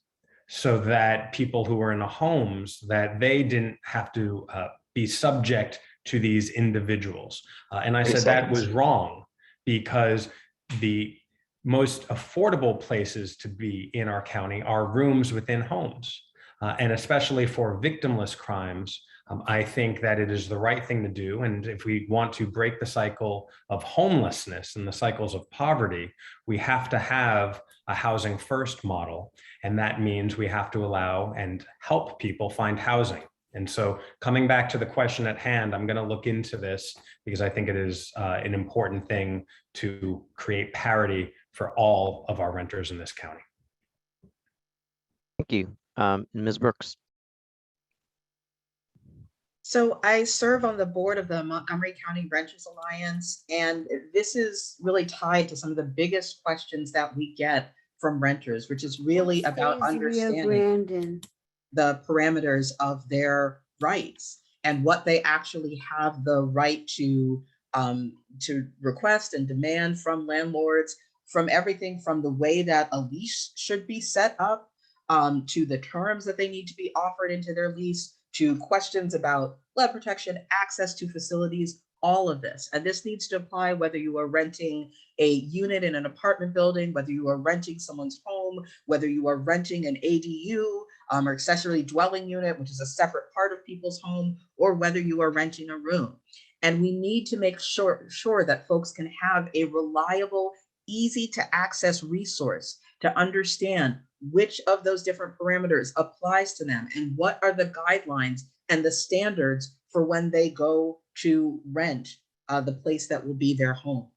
so that people who were in the homes, that they didn't have to be subject to these individuals. And I said that was wrong, because the most affordable places to be in our county are rooms within homes. And especially for victimless crimes, I think that it is the right thing to do. And if we want to break the cycle of homelessness and the cycles of poverty, we have to have a housing first model. And that means we have to allow and help people find housing. And so coming back to the question at hand, I'm going to look into this because I think it is an important thing to create parity for all of our renters in this county. Thank you. Ms. Brooks. So I serve on the board of the Montgomery County Renters Alliance, and this is really tied to some of the biggest questions that we get from renters, which is really about understanding the parameters of their rights and what they actually have the right to request and demand from landlords, from everything from the way that a lease should be set up, to the terms that they need to be offered into their lease, to questions about flood protection, access to facilities, all of this. And this needs to apply whether you are renting a unit in an apartment building, whether you are renting someone's home, whether you are renting an ADU or accessory dwelling unit, which is a separate part of people's home, or whether you are renting a room. And we need to make sure that folks can have a reliable, easy to access resource to understand which of those different parameters applies to them and what are the guidelines and the standards for when they go to rent the place that will be their home.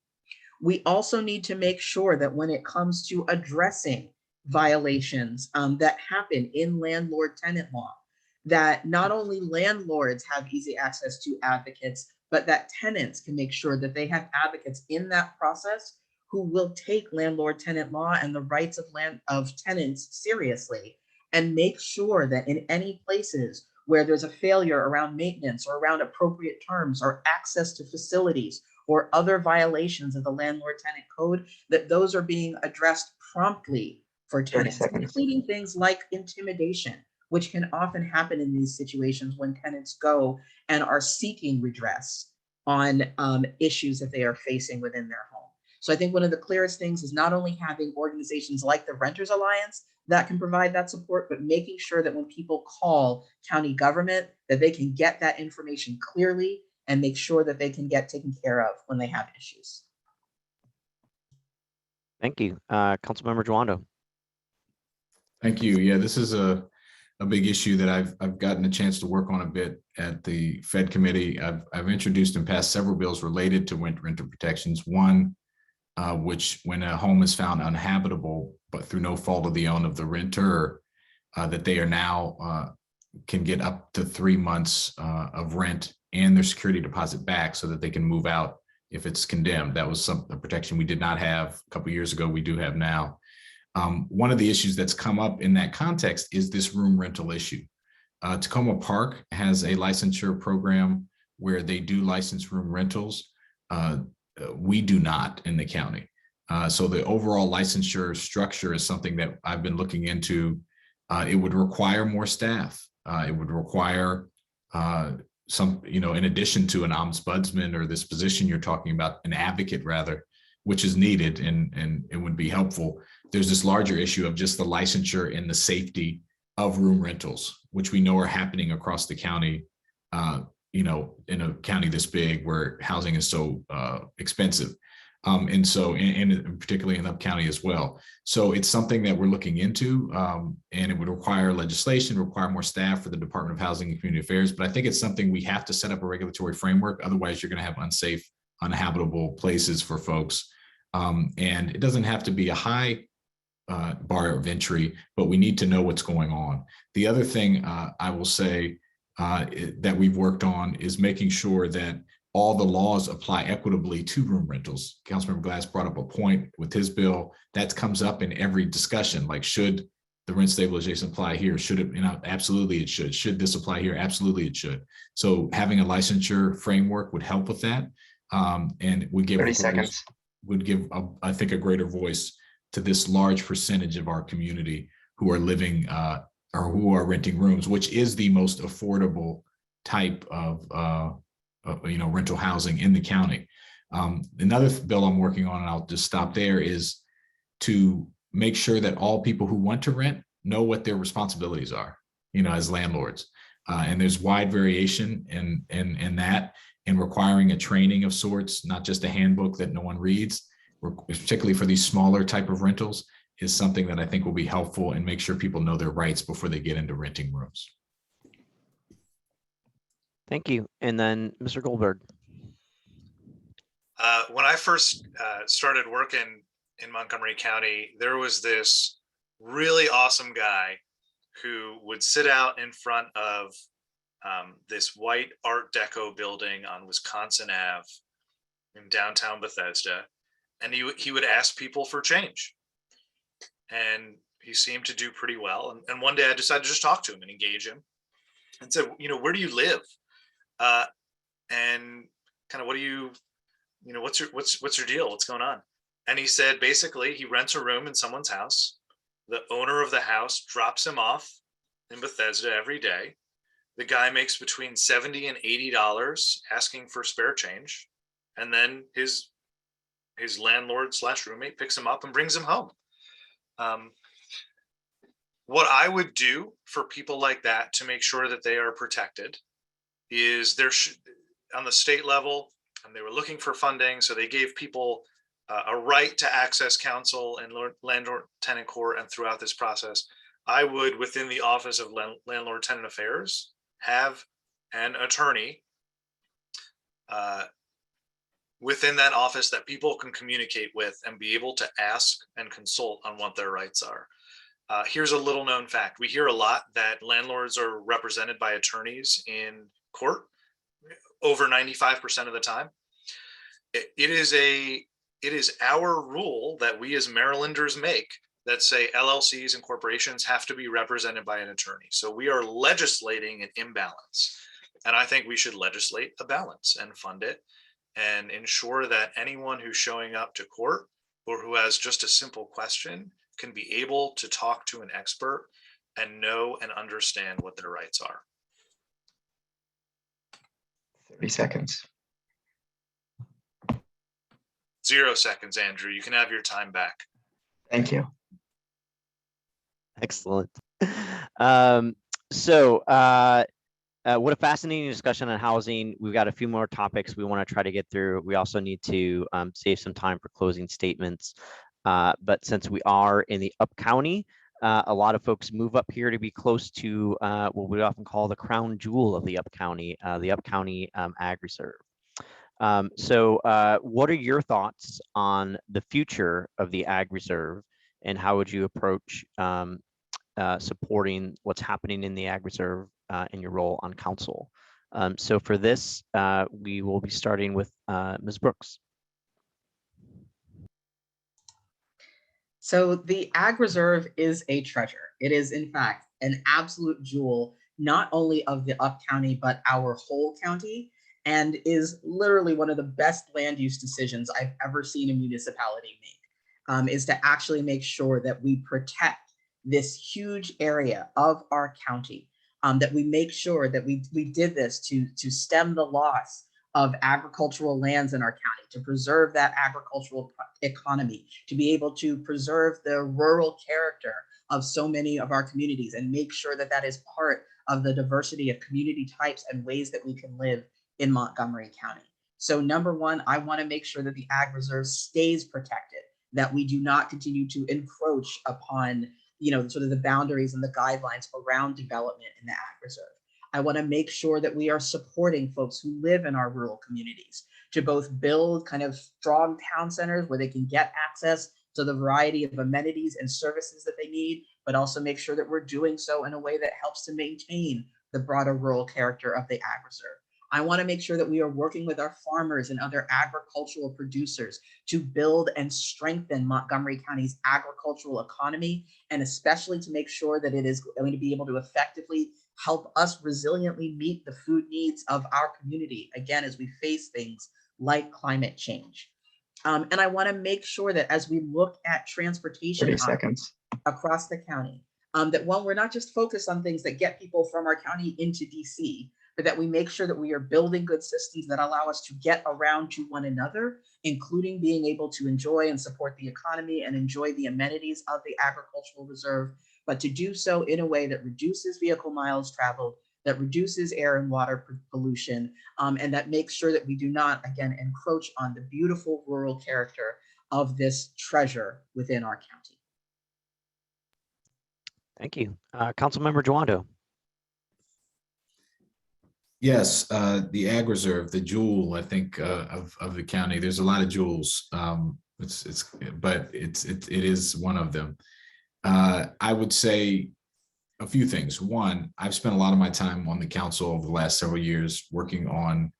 We also need to make sure that when it comes to addressing violations that happen in landlord-tenant law, that not only landlords have easy access to advocates, but that tenants can make sure that they have advocates in that process who will take landlord-tenant law and the rights of tenants seriously, and make sure that in any places where there's a failure around maintenance or around appropriate terms or access to facilities or other violations of the landlord-tenant code, that those are being addressed promptly for tenants, including things like intimidation, which can often happen in these situations when tenants go and are seeking redress on issues that they are facing within their home. So I think one of the clearest things is not only having organizations like the Renters Alliance that can provide that support, but making sure that when people call county government, that they can get that information clearly and make sure that they can get taken care of when they have issues. Thank you. Councilmember Joando. Thank you. Yeah, this is a big issue that I've gotten a chance to work on a bit at the Fed committee. I've introduced and passed several bills related to renter protections. One, which when a home is found uninhabitable, but through no fault of the own of the renter, that they are now can get up to 3 months of rent and their security deposit back so that they can move out if it's condemned. That was a protection we did not have a couple of years ago, we do have now. One of the issues that's come up in that context is this room rental issue. Tacoma Park has a licensure program where they do license room rentals. We do not in the county. So the overall licensure structure is something that I've been looking into. It would require more staff. It would require some, in addition to an ombudsman or this position you're talking about, an advocate rather, which is needed and it would be helpful. There's this larger issue of just the licensure and the safety of room rentals, which we know are happening across the county, in a county this big where housing is so expensive. And so, and particularly in UpCounty as well. So it's something that we're looking into, and it would require legislation, require more staff for the Department of Housing and Community Affairs. But I think it's something we have to set up a regulatory framework. Otherwise, you're going to have unsafe, uninhabitable places for folks. And it doesn't have to be a high bar of entry, but we need to know what's going on. The other thing I will say that we've worked on is making sure that all the laws apply equitably to room rentals. Councilmember Glass brought up a point with his bill that comes up in every discussion, like should the rent stabilization apply here? Should it, absolutely it should. Should this apply here? Absolutely it should. So having a licensure framework would help with that. And would give 30 seconds. Would give, I think, a greater voice to this large percentage of our community who are living or who are renting rooms, which is the most affordable type of rental housing in the county. Another bill I'm working on, and I'll just stop there, is to make sure that all people who want to rent know what their responsibilities are, as landlords. And there's wide variation in that, and requiring a training of sorts, not just a handbook that no one reads, particularly for these smaller type of rentals, is something that I think will be helpful and make sure people know their rights before they get into renting rooms. Thank you. And then Mr. Goldberg. When I first started working in Montgomery County, there was this really awesome guy who would sit out in front of this white Art Deco building on Wisconsin Ave in downtown Bethesda, and he would ask people for change, and he seemed to do pretty well. And one day I decided to just talk to him and engage him, and said, where do you live? And kind of what's your deal? What's going on? And he said, basically, he rents a room in someone's house. The owner of the house drops him off in Bethesda every day. The guy makes between $70 and $80 asking for spare change. And then his landlord / roommate picks him up and brings him home. What I would do for people like that to make sure that they are protected is on the state level, and they were looking for funding, so they gave people a right to access counsel and landlord tenant court. And throughout this process, I would, within the Office of Landlord Tenant Affairs, have an attorney within that office that people can communicate with and be able to ask and consult on what their rights are. Here's a little known fact. We hear a lot that landlords are represented by attorneys in court over 95% of the time. It is our rule that we as Marylanders make that say LLCs and corporations have to be represented by an attorney. So we are legislating an imbalance. And I think we should legislate a balance and fund it and ensure that anyone who's showing up to court or who has just a simple question can be able to talk to an expert and know and understand what their rights are. 30 seconds. 0 seconds, Andrew. You can have your time back. Thank you. Excellent. What a fascinating discussion on housing. We've got a few more topics we want to try to get through. We also need to save some time for closing statements. But since we are in the UpCounty, a lot of folks move up here to be close to what we often call the crown jewel of the UpCounty Ag Reserve. What are your thoughts on the future of the Ag Reserve, and how would you approach supporting what's happening in the Ag Reserve in your role on council? So for this, we will be starting with Ms. Brooks. So the Ag Reserve is a treasure. It is, in fact, an absolute jewel, not only of the UpCounty, but our whole county, and is literally one of the best land use decisions I've ever seen a municipality make, is to actually make sure that we protect this huge area of our county, that we make sure that we did this to stem the loss of agricultural lands in our county, to preserve that agricultural economy, to be able to preserve the rural character of so many of our communities, and make sure that that is part of the diversity of community types and ways that we can live in Montgomery County. So number one, I want to make sure that the Ag Reserve stays protected, that we do not continue to encroach upon, sort of the boundaries and the guidelines around development in the Ag Reserve. I want to make sure that we are supporting folks who live in our rural communities to both build kind of strong town centers where they can get access to the variety of amenities and services that they need, but also make sure that we're doing so in a way that helps to maintain the broader rural character of the Ag Reserve. I want to make sure that we are working with our farmers and other agricultural producers to build and strengthen Montgomery County's agricultural economy, and especially to make sure that it is going to be able to effectively help us resiliently meet the food needs of our community, again, as we face things like climate change. And I want to make sure that as we look at transportation 30 seconds. across the county, that one, we're not just focused on things that get people from our county into DC, but that we make sure that we are building good systems that allow us to get around to one another, including being able to enjoy and support the economy and enjoy the amenities of the agricultural reserve, but to do so in a way that reduces vehicle miles traveled, that reduces air and water pollution, and that makes sure that we do not, again, encroach on the beautiful rural character of this treasure within our county. Thank you. Councilmember Joando. Yes, the Ag Reserve, the jewel, I think, of the county. There's a lot of jewels. But it is one of them. I would say a few things. One, I've spent a lot of my time on the council over the last several years working on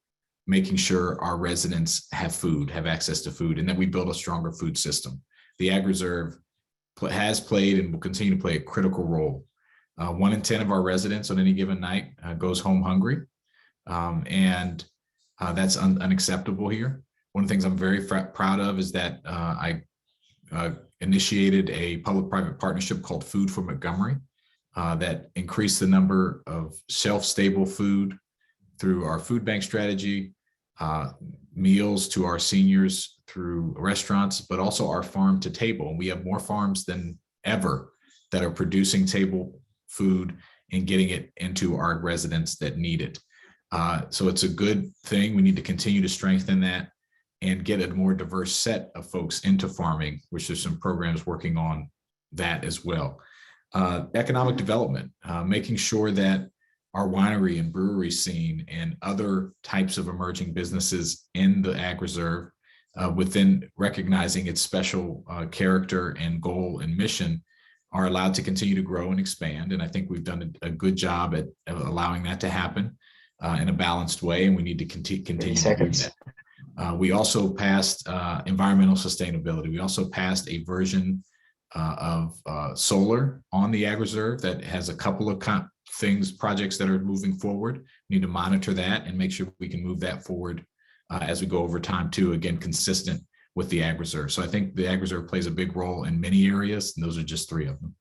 making sure our residents have food, have access to food, and that we build a stronger food system. The Ag Reserve has played and will continue to play a critical role. 1 in 10 of our residents on any given night goes home hungry. And that's unacceptable here. One of the things I'm very proud of is that I initiated a public-private partnership called Food for Montgomery that increased the number of shelf-stable food through our food bank strategy, meals to our seniors through restaurants, but also our farm to table. And we have more farms than ever that are producing table food and getting it into our residents that need it. So it's a good thing. We need to continue to strengthen that and get a more diverse set of folks into farming, which there's some programs working on that as well. Economic development, making sure that our winery and brewery scene and other types of emerging businesses in the Ag Reserve, within recognizing its special character and goal and mission, are allowed to continue to grow and expand. And I think we've done a good job at allowing that to happen in a balanced way, and we need to continue to do that. We also passed environmental sustainability. We also passed a version of solar on the Ag Reserve that has a couple of projects that are moving forward. We need to monitor that and make sure we can move that forward as we go over time too, again, consistent with the Ag Reserve. So I think the Ag Reserve plays a big role in many areas, and those are just 3 of them.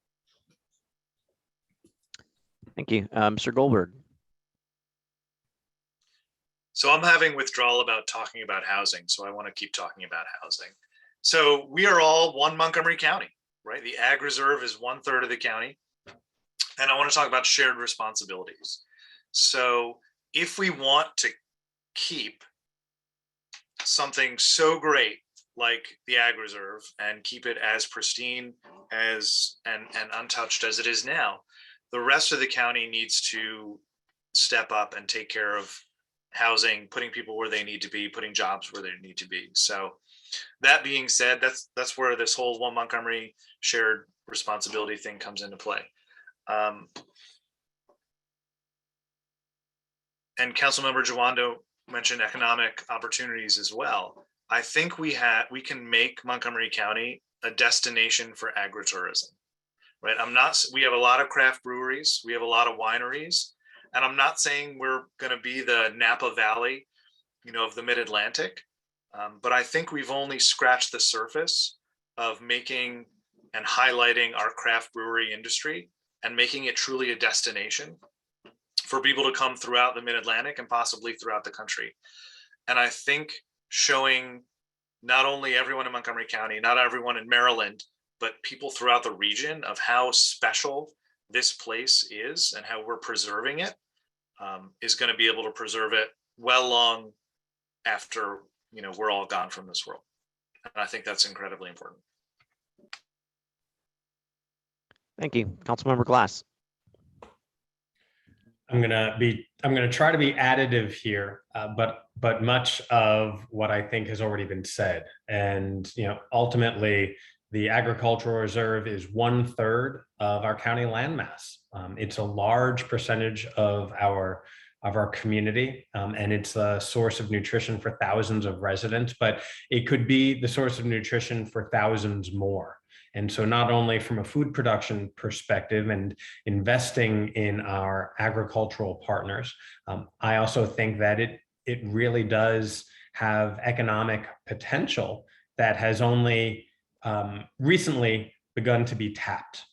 Thank you. Mr. Goldberg. So I'm having withdrawal about talking about housing, so I want to keep talking about housing. So we are all one Montgomery County, right? The Ag Reserve is 1/3 of the county. And I want to talk about shared responsibilities. So if we want to keep something so great like the Ag Reserve and keep it as pristine as and untouched as it is now, the rest of the county needs to step up and take care of housing, putting people where they need to be, putting jobs where they need to be. So that being said, that's where this whole one Montgomery shared responsibility thing comes into play. And Councilmember Joando mentioned economic opportunities as well. I think we can make Montgomery County a destination for agritourism, right? We have a lot of craft breweries, we have a lot of wineries, and I'm not saying we're going to be the Napa Valley, of the Mid-Atlantic, but I think we've only scratched the surface of making and highlighting our craft brewery industry and making it truly a destination for people to come throughout the Mid-Atlantic and possibly throughout the country. And I think showing not only everyone in Montgomery County, not everyone in Maryland, but people throughout the region of how special this place is and how we're preserving it, is going to be able to preserve it well long after we're all gone from this world. And I think that's incredibly important. Thank you. Councilmember Glass. I'm gonna try to be additive here, but much of what I think has already been said. And ultimately, the agricultural reserve is 1/3 of our county landmass. It's a large percentage of our of our community, and it's a source of nutrition for thousands of residents, but it could be the source of nutrition for thousands more. And so not only from a food production perspective and investing in our agricultural partners, I also think that it really does have economic potential that has only recently begun to be tapped.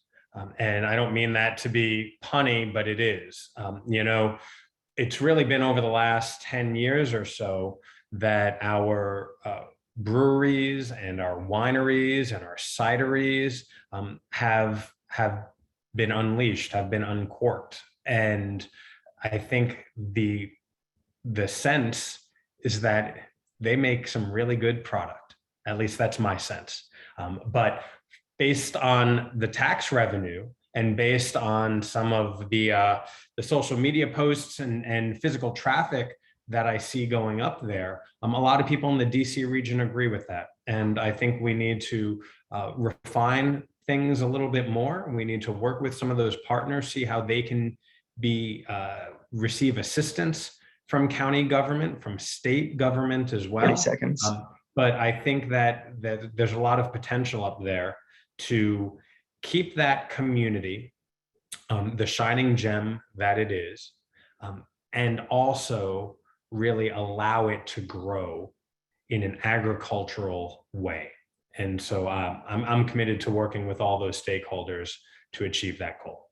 And I don't mean that to be punny, but it is. It's really been over the last 10 years or so that our breweries and our wineries and our cideries have been unleashed, have been uncorked. And I think the sense is that they make some really good product. At least that's my sense. But based on the tax revenue and based on some of the social media posts and physical traffic that I see going up there, a lot of people in the DC region agree with that. And I think we need to refine things a little bit more. We need to work with some of those partners, see how they can receive assistance from county government, from state government as well. 30 seconds. But I think that there's a lot of potential up there to keep that community the shining gem that it is, and also really allow it to grow in an agricultural way. And so I'm committed to working with all those stakeholders to achieve that goal.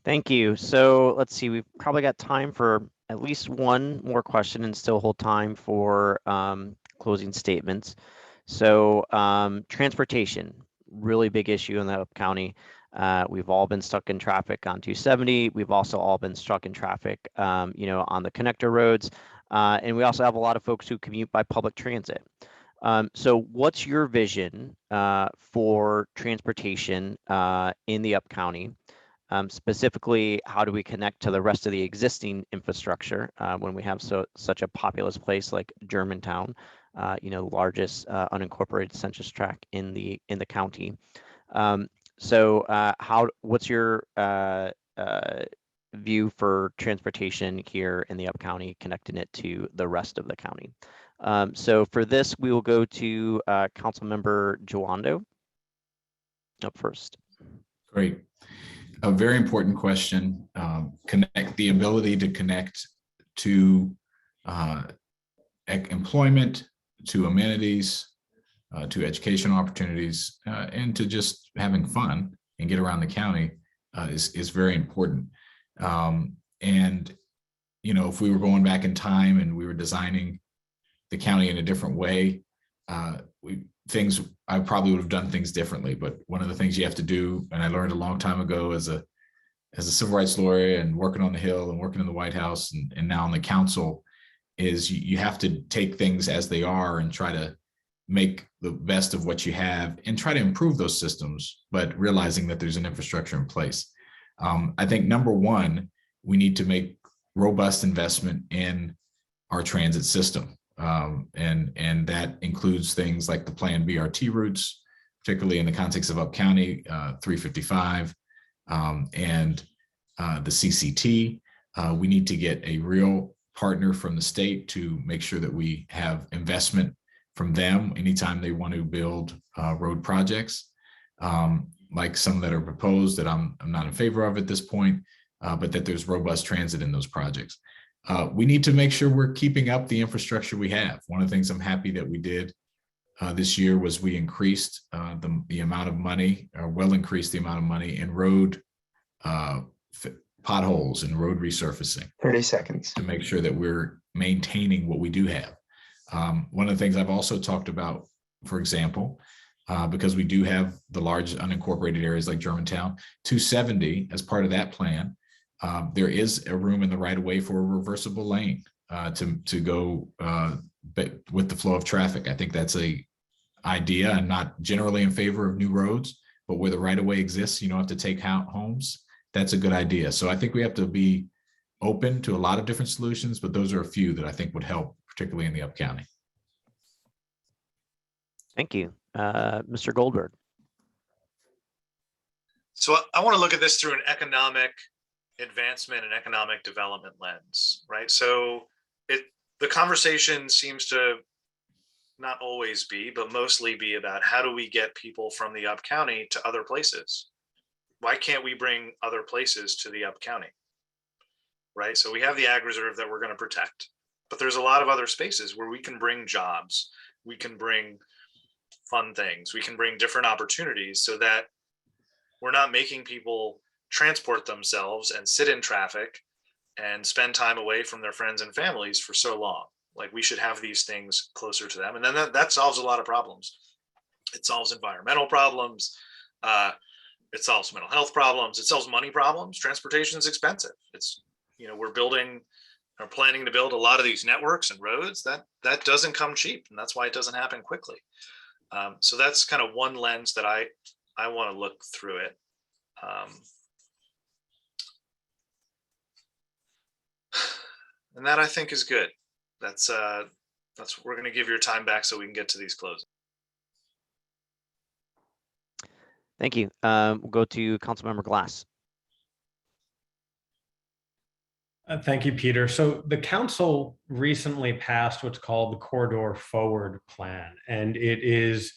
Thank you. So let's see, we've probably got time for at least one more question and still hold time for closing statements. So transportation, really big issue in the UpCounty. We've all been stuck in traffic on 270. We've also all been stuck in traffic, on the connector roads. And we also have a lot of folks who commute by public transit. So what's your vision for transportation in the UpCounty? Specifically, how do we connect to the rest of the existing infrastructure when we have such a populous place like Germantown, largest unincorporated census tract in the county? What's your view for transportation here in the UpCounty, connecting it to the rest of the county? So for this, we will go to Councilmember Joando up first. Great. A very important question. The ability to connect to employment, to amenities, to educational opportunities, and to just having fun and get around the county is very important. And if we were going back in time and we were designing the county in a different way, I probably would have done things differently. But one of the things you have to do, and I learned a long time ago as a civil rights lawyer and working on the Hill and working in the White House and now on the council, is you have to take things as they are and try to make the best of what you have and try to improve those systems, but realizing that there's an infrastructure in place. I think number one, we need to make robust investment in our transit system. And that includes things like the planned BRT routes, particularly in the context of UpCounty, 355, and the CCT. We need to get a real partner from the state to make sure that we have investment from them anytime they want to build road projects, like some that are proposed that I'm not in favor of at this point, but that there's robust transit in those projects. We need to make sure we're keeping up the infrastructure we have. One of the things I'm happy that we did this year was we increased the amount of money, or well increased the amount of money in road potholes and road resurfacing. 30 seconds. To make sure that we're maintaining what we do have. One of the things I've also talked about, for example, because we do have the large unincorporated areas like Germantown, 270 as part of that plan, there is a room in the right of way for a reversible lane to go with the flow of traffic. I think that's a idea. I'm not generally in favor of new roads, but where the right of way exists, you don't have to take out homes. That's a good idea. So I think we have to be open to a lot of different solutions, but those are a few that I think would help, particularly in the UpCounty. Thank you. Mr. Goldberg. So I want to look at this through an economic advancement and economic development lens, right? So the conversation seems to not always be, but mostly be about how do we get people from the UpCounty to other places? Why can't we bring other places to the UpCounty? Right? So we have the ag reserve that we're going to protect, but there's a lot of other spaces where we can bring jobs, we can bring fun things, we can bring different opportunities so that we're not making people transport themselves and sit in traffic and spend time away from their friends and families for so long. Like, we should have these things closer to them. And then that solves a lot of problems. It solves environmental problems. It solves mental health problems. It solves money problems. Transportation is expensive. It's, we're building or planning to build a lot of these networks and roads that doesn't come cheap. And that's why it doesn't happen quickly. So that's kind of one lens that I want to look through it. And that, I think, is good. That's we're going to give your time back so we can get to these closing. Thank you. We'll go to Councilmember Glass. Thank you, Peter. So the council recently passed what's called the Corridor Forward Plan, and it is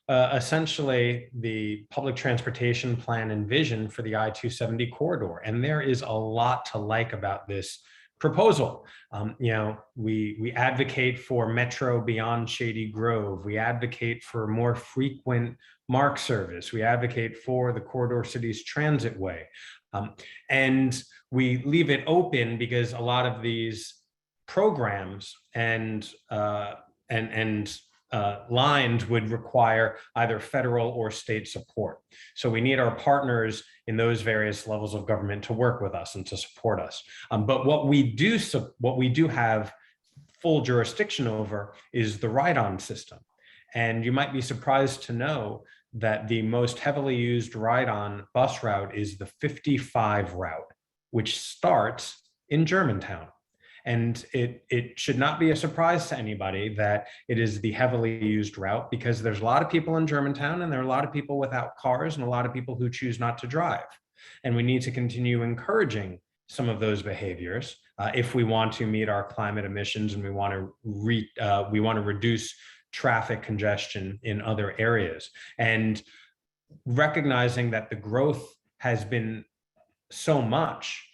essentially the public transportation plan and vision for the I-270 corridor. And there is a lot to like about this proposal. We advocate for Metro beyond Shady Grove. We advocate for more frequent MARC service. We advocate for the Corridor Cities Transit Way. And we leave it open because a lot of these programs and lines would require either federal or state support. So we need our partners in those various levels of government to work with us and to support us. But what we do have full jurisdiction over is the ride-on system. And you might be surprised to know that the most heavily used ride-on bus route is the 55 route, which starts in Germantown. And it should not be a surprise to anybody that it is the heavily used route, because there's a lot of people in Germantown and there are a lot of people without cars and a lot of people who choose not to drive. And we need to continue encouraging some of those behaviors if we want to meet our climate emissions and we want to reduce traffic congestion in other areas. And recognizing that the growth has been so much,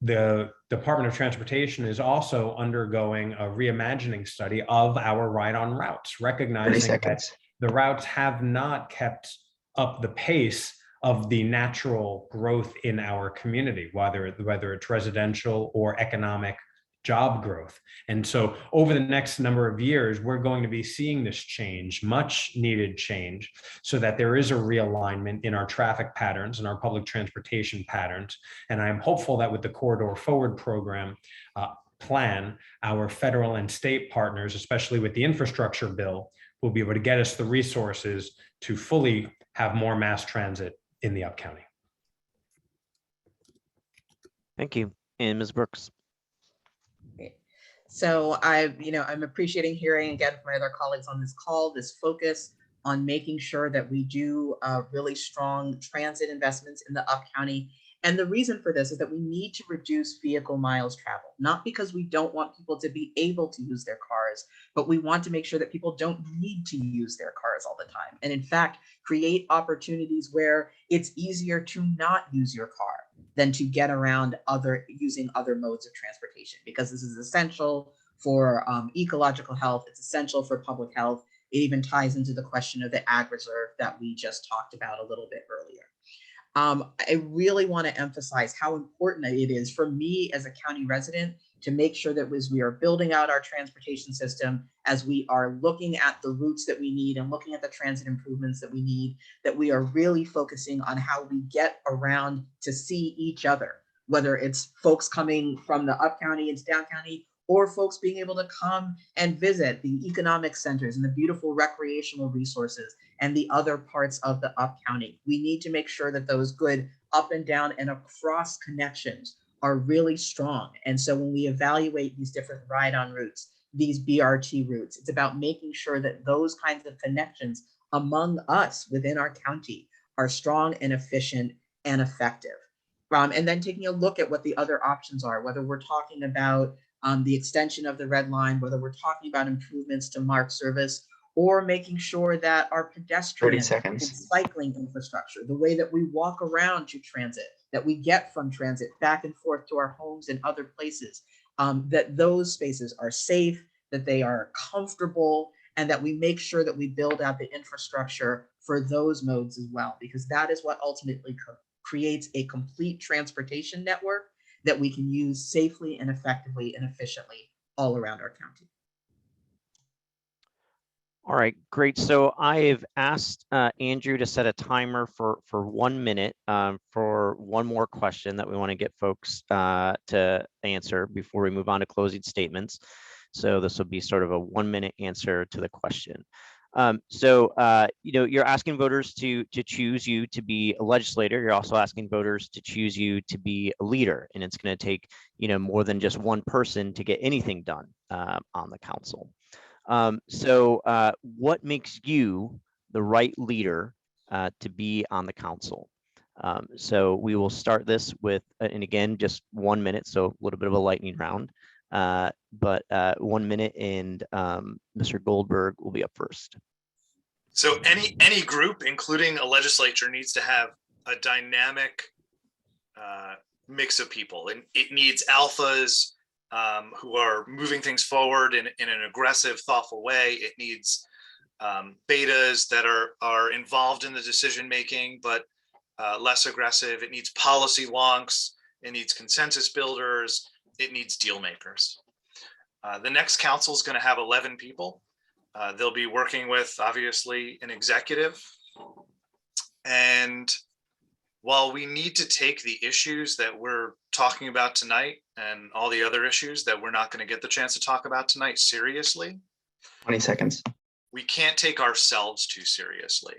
the Department of Transportation is also undergoing a reimagining study of our ride-on routes, recognizing that the routes have not kept up the pace of the natural growth in our community, whether it's residential or economic job growth. And so over the next number of years, we're going to be seeing this change, much needed change, so that there is a realignment in our traffic patterns and our public transportation patterns. And I'm hopeful that with the Corridor Forward program plan, our federal and state partners, especially with the infrastructure bill, will be able to get us the resources to fully have more mass transit in the UpCounty. Thank you. And Ms. Brooks. So I'm appreciating hearing again from my other colleagues on this call, this focus on making sure that we do really strong transit investments in the UpCounty. And the reason for this is that we need to reduce vehicle miles traveled, not because we don't want people to be able to use their cars, but we want to make sure that people don't need to use their cars all the time. And in fact, create opportunities where it's easier to not use your car than to get around using other modes of transportation, because this is essential for ecological health. It's essential for public health. It even ties into the question of the ag reserve that we just talked about a little bit earlier. I really want to emphasize how important it is for me as a county resident to make sure that as we are building out our transportation system, as we are looking at the routes that we need and looking at the transit improvements that we need, that we are really focusing on how we get around to see each other, whether it's folks coming from the UpCounty into Down County, or folks being able to come and visit the economic centers and the beautiful recreational resources and the other parts of the UpCounty. We need to make sure that those good up and down and across connections are really strong. And so when we evaluate these different ride-on routes, these BRT routes, it's about making sure that those kinds of connections among us within our county are strong and efficient and effective. And then taking a look at what the other options are, whether we're talking about the extension of the red line, whether we're talking about improvements to MARC service, or making sure that our 30 pedestrian seconds. and cycling infrastructure, the way that we walk around to transit, that we get from transit back and forth to our homes and other places, that those spaces are safe, that they are comfortable, and that we make sure that we build out the infrastructure for those modes as well, because that is what ultimately creates a complete transportation network that we can use safely and effectively and efficiently all around our county. All right, great. So I've asked Andrew to set a timer for 1 minute for one more question that we want to get folks to answer before we move on to closing statements. So this will be sort of a 1 minute answer to the question. You're asking voters to choose you to be a legislator. You're also asking voters to choose you to be a leader, and it's going to take more than just one person to get anything done on the council. What makes you the right leader to be on the council? So we will start this with, and again, just 1 minute, so a little bit of a lightning round. 1 minute, and Mr. Goldberg will be up first. So any group, including a legislature, needs to have a dynamic mix of people, and it needs alphas who are moving things forward in an aggressive, thoughtful way. It needs betas that are involved in the decision making, but less aggressive. It needs policy wonks. It needs consensus builders. It needs deal makers. The next council is going to have 11 people. They'll be working with, obviously, an executive. And while we need to take the issues that we're talking about tonight and all the other issues that we're not going to get the chance to talk about tonight seriously, 20 seconds. We can't take ourselves too seriously.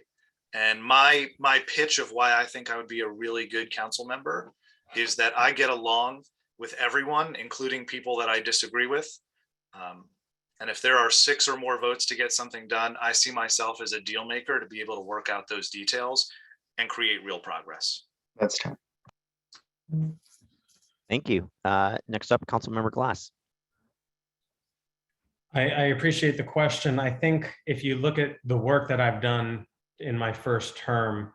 And my pitch of why I think I would be a really good council member is that I get along with everyone, including people that I disagree with. And if there are 6 or more votes to get something done, I see myself as a deal maker to be able to work out those details and create real progress. That's time. Thank you. Next up, Councilmember Glass. I appreciate the question. I think if you look at the work that I've done in my first term,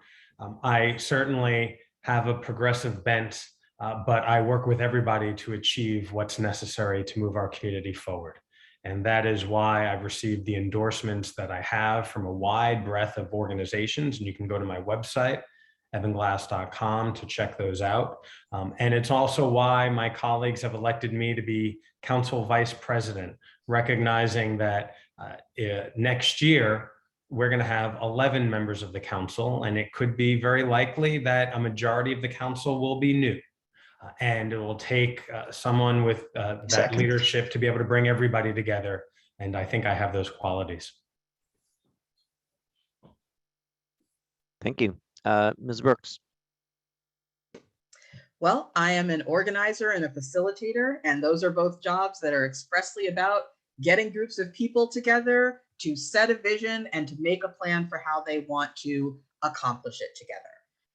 I certainly have a progressive bent, but I work with everybody to achieve what's necessary to move our community forward. And that is why I've received the endorsements that I have from a wide breadth of organizations. And you can go to my website, evanglass.com, to check those out. And it's also why my colleagues have elected me to be council vice president, recognizing that next year, we're going to have 11 members of the council, and it could be very likely that a majority of the council will be new. And it will take someone with that leadership to be able to bring everybody together. And I think I have those qualities. Thank you. Ms. Brooks. Well, I am an organizer and a facilitator, and those are both jobs that are expressly about getting groups of people together to set a vision and to make a plan for how they want to accomplish it together.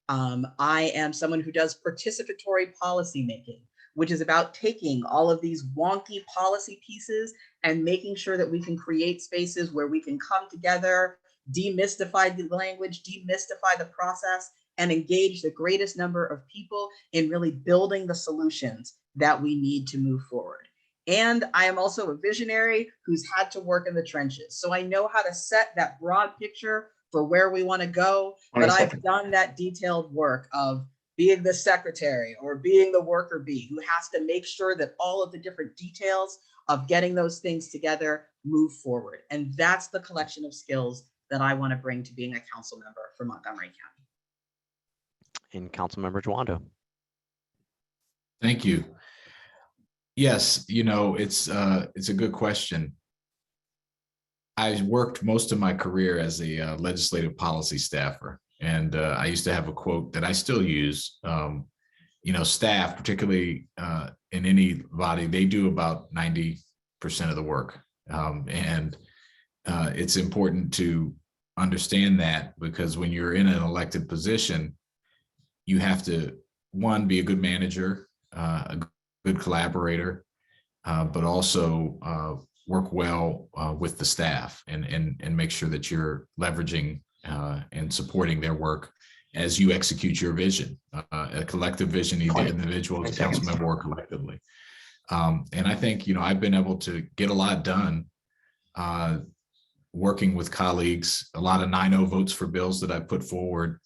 I am someone who does participatory policy making, which is about taking all of these wonky policy pieces and making sure that we can create spaces where we can come together, demystify the language, demystify the process, and engage the greatest number of people in really building the solutions that we need to move forward. And I am also a visionary who's had to work in the trenches. So I know how to set that broad picture for where we want to go, but I've done that detailed work of being the secretary or being the worker bee who has to make sure that all of the different details of getting those things together move forward. And that's the collection of skills that I want to bring to being a council member for Montgomery County. And Councilmember Joando. Thank you. Yes, it's a good question. I worked most of my career as a legislative policy staffer, and I used to have a quote that I still use. Staff, particularly in any body, they do about 90% of the work, and it's important to understand that, because when you're in an elected position, you have to, one, be a good manager, a good collaborator, but also work well with the staff and make sure that you're leveraging and supporting their work as you execute your vision, a collective vision, either individual as a council member or collectively. And I think, I've been able to get a lot done working with colleagues, a lot of 9-0 votes for bills that I put forward,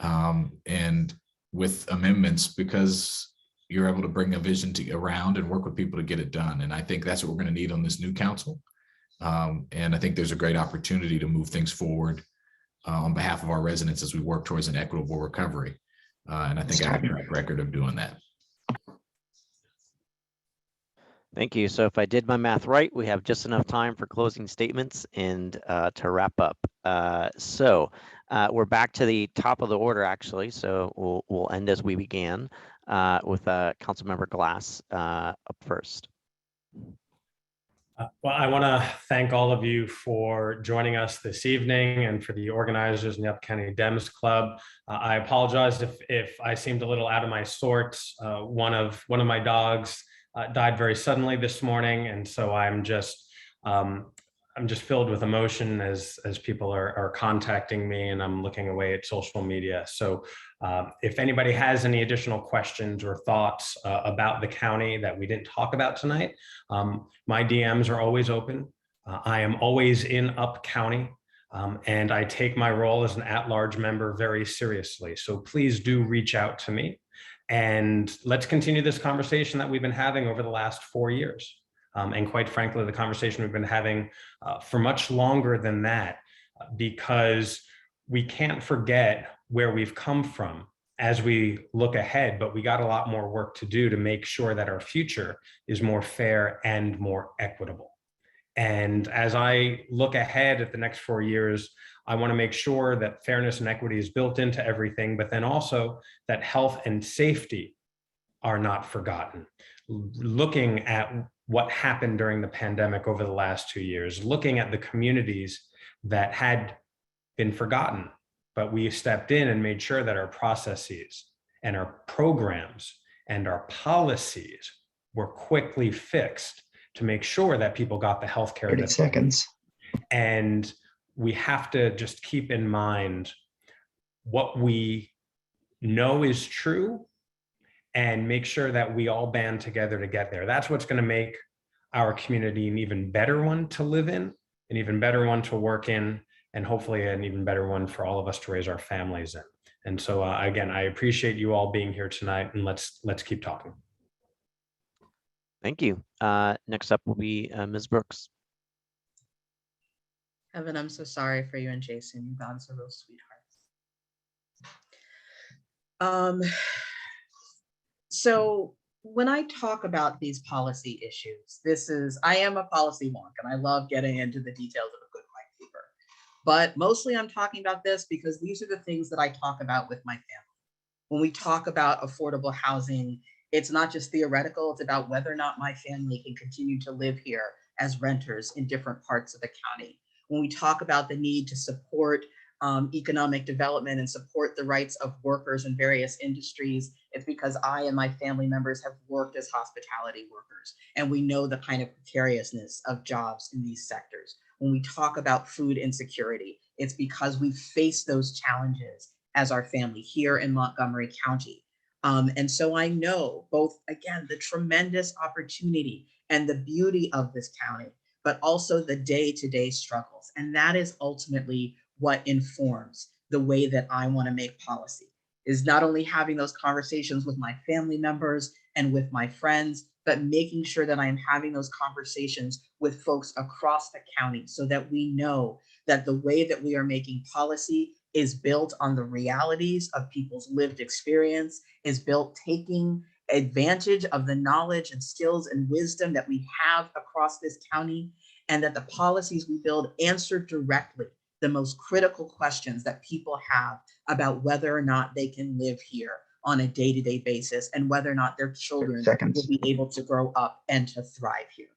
and with amendments, because you're able to bring a vision around and work with people to get it done. And I think that's what we're going to need on this new council. And I think there's a great opportunity to move things forward on behalf of our residents as we work towards an equitable recovery. And I think I have a track record of doing that. Thank you. So if I did my math right, we have just enough time for closing statements and to wrap up. So we're back to the top of the order, actually. So we'll end as we began with Councilmember Glass up first. Well, I want to thank all of you for joining us this evening and for the organizers in the UpCounty Dems Club. I apologize if I seemed a little out of my sort. One of my dogs died very suddenly this morning, and so I'm just filled with emotion as people are contacting me, and I'm looking away at social media. So if anybody has any additional questions or thoughts about the county that we didn't talk about tonight, my DMs are always open. I am always in UpCounty, and I take my role as an at-large member very seriously. So please do reach out to me, and let's continue this conversation that we've been having over the last 4 years. And quite frankly, the conversation we've been having for much longer than that, because we can't forget where we've come from as we look ahead, but we got a lot more work to do to make sure that our future is more fair and more equitable. And as I look ahead at the next 4 years, I want to make sure that fairness and equity is built into everything, but then also that health and safety are not forgotten. Looking at what happened during the pandemic over the last 2 years, looking at the communities that had been forgotten, but we stepped in and made sure that our processes and our programs and our policies were quickly fixed to make sure that people got the healthcare. 30 seconds. And we have to just keep in mind what we know is true and make sure that we all band together to get there. That's what's going to make our community an even better one to live in, an even better one to work in, and hopefully an even better one for all of us to raise our families in. And so again, I appreciate you all being here tonight, and let's keep talking. Thank you. Next up will be Ms. Brooks. Evan, I'm so sorry for you and Jason. You guys are real sweethearts. So when I talk about these policy issues, I am a policy wonk, and I love getting into the details of a good white paper. But mostly I'm talking about this because these are the things that I talk about with my family. When we talk about affordable housing, it's not just theoretical, it's about whether or not my family can continue to live here as renters in different parts of the county. When we talk about the need to support economic development and support the rights of workers in various industries, it's because I and my family members have worked as hospitality workers, and we know the kind of precariousness of jobs in these sectors. When we talk about food insecurity, it's because we face those challenges as our family here in Montgomery County. And so I know both, again, the tremendous opportunity and the beauty of this county, but also the day-to-day struggles. And that is ultimately what informs the way that I want to make policy, is not only having those conversations with my family members and with my friends, but making sure that I'm having those conversations with folks across the county so that we know that the way that we are making policy is built on the realities of people's lived experience, is built taking advantage of the knowledge and skills and wisdom that we have across this county, and that the policies we build answer directly the most critical questions that people have about whether or not they can live here on a day-to-day basis and whether or not their children will be able to grow up and to thrive here.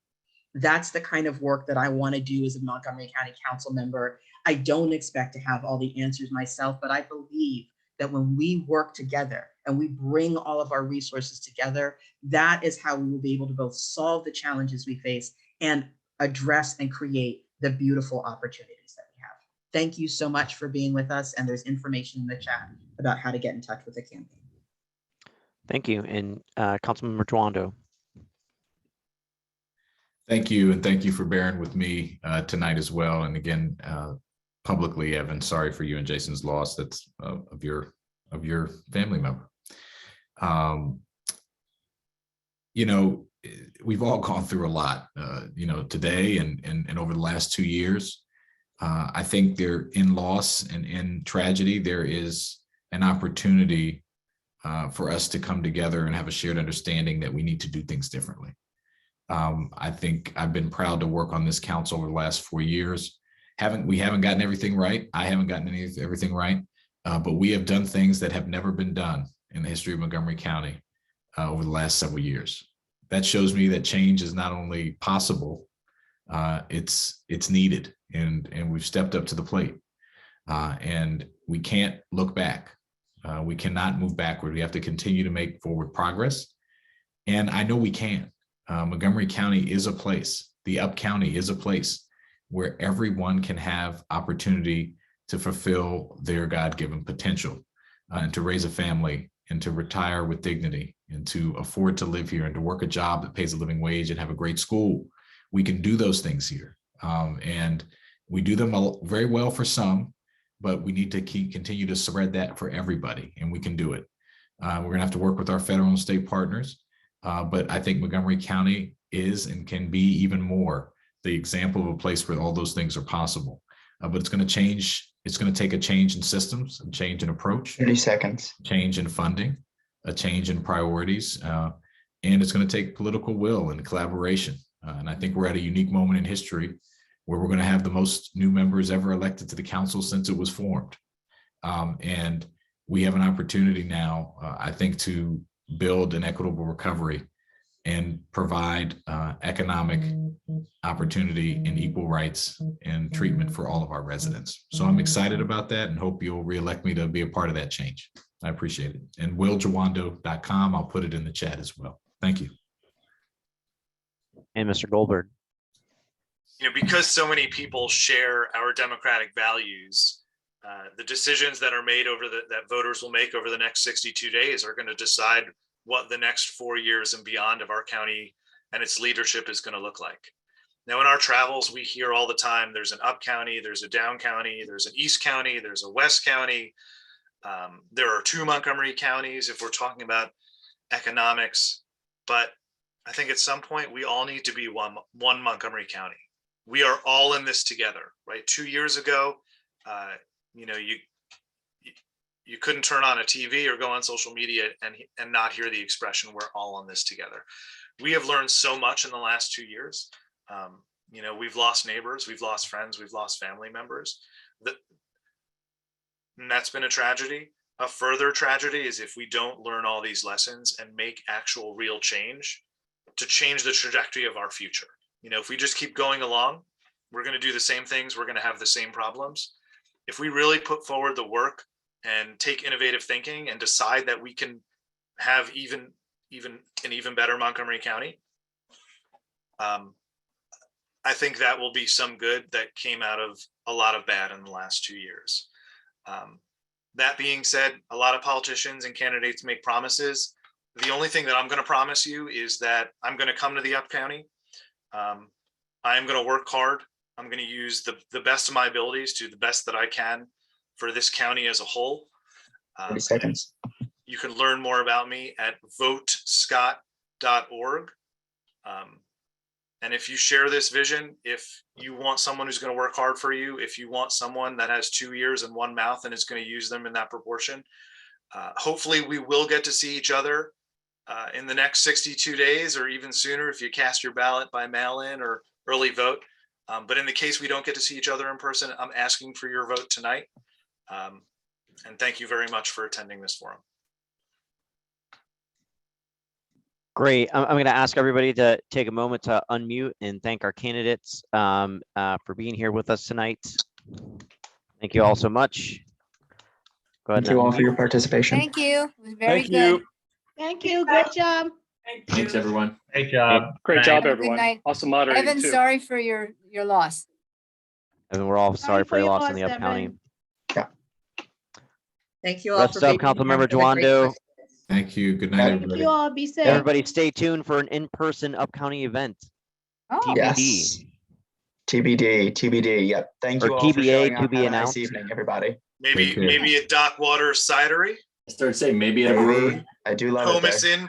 That's the kind of work that I want to do as a Montgomery County Council member. I don't expect to have all the answers myself, but I believe that when we work together and we bring all of our resources together, that is how we will be able to both solve the challenges we face and address and create the beautiful opportunities that we have. Thank you so much for being with us. And there's information in the chat about how to get in touch with the campaign. Thank you. And Councilmember Tawando. Thank you, and thank you for bearing with me tonight as well. And again, publicly, Evan, sorry for you and Jason's loss. That's of your family member. You know, we've all gone through a lot. You know, today and over the last 2 years. I think there, in loss and in tragedy, there is an opportunity for us to come together and have a shared understanding that we need to do things differently. I think I've been proud to work on this council over the last 4 years. We haven't gotten everything right. I haven't gotten everything right, but we have done things that have never been done in the history of Montgomery County over the last several years. That shows me that change is not only possible, it's needed, and we've stepped up to the plate. And we can't look back. We cannot move backward. We have to continue to make forward progress. And I know we can. Montgomery County is a place, the UpCounty is a place where everyone can have opportunity to fulfill their God-given potential and to raise a family and to retire with dignity and to afford to live here and to work a job that pays a living wage and have a great school. We can do those things here. And we do them very well for some, but we need to continue to spread that for everybody, and we can do it. We're gonna have to work with our federal and state partners, but I think Montgomery County is and can be even more the example of a place where all those things are possible. But it's gonna change, it's gonna take a change in systems, a change in approach. 30 seconds. Change in funding, a change in priorities, and it's gonna take political will and collaboration. And I think we're at a unique moment in history where we're going to have the most new members ever elected to the council since it was formed. And we have an opportunity now, I think, to build an equitable recovery and provide economic opportunity and equal rights and treatment for all of our residents. So I'm excited about that and hope you'll reelect me to be a part of that change. I appreciate it. And willjawando.com, I'll put it in the chat as well. Thank you. And Mr. Goldberg. You know, because so many people share our democratic values, the decisions that are made that voters will make over the next 62 days are going to decide what the next 4 years and beyond of our county and its leadership is going to look like. Now, in our travels, we hear all the time, there's an up county, there's a down county, there's an east county, there's a west county. There are 2 Montgomery counties if we're talking about economics, but I think at some point we all need to be one Montgomery County. We are all in this together, right? 2 years ago, you know, you couldn't turn on a TV or go on social media and not hear the expression, we're all on this together. We have learned so much in the last 2 years. You know, we've lost neighbors, we've lost friends, we've lost family members. And that's been a tragedy. A further tragedy is if we don't learn all these lessons and make actual real change to change the trajectory of our future. You know, if we just keep going along, we're going to do the same things. We're going to have the same problems. If we really put forward the work and take innovative thinking and decide that we can have even an even better Montgomery County, I think that will be some good that came out of a lot of bad in the last 2 years. That being said, a lot of politicians and candidates make promises. The only thing that I'm going to promise you is that I'm going to come to the UpCounty. I am going to work hard. I'm going to use the best of my abilities to the best that I can for this county as a whole. 30 seconds. You can learn more about me at votescott.org. And if you share this vision, if you want someone who's going to work hard for you, if you want someone that has 2 ears and 1 mouth and is going to use them in that proportion, hopefully we will get to see each other in the next 62 days or even sooner if you cast your ballot by mail-in or early vote. But in the case we don't get to see each other in person, I'm asking for your vote tonight. And thank you very much for attending this forum. Great. I'm going to ask everybody to take a moment to unmute and thank our candidates for being here with us tonight. Thank you all so much. Go Go ahead. Thank you all Natalie. for your participation. Thank you. It was very Thank good. you. Thank you. Great job. Thanks, everyone. Great job. Great Thanks. job, Have a good everyone. night. Awesome moderating Evan, too. sorry for your loss. And we're all sorry for your loss in the loss, UpCounty. Evan. Thank you all Rest for up, being here. Councilmember Have a great Joando. Christmas. Thank you. Good night, Thank Thank everybody. you all. Be safe. Everybody stay tuned for an in-person UpCounty event. Oh, TBD. Yes. TBD. Yep. Thank Or you all for TBA showing to up. be Have a nice announced. evening, everybody. Maybe Take care. maybe a Dockwater cidery. I started saying maybe at a brewery. I do love it there. Pomus Inn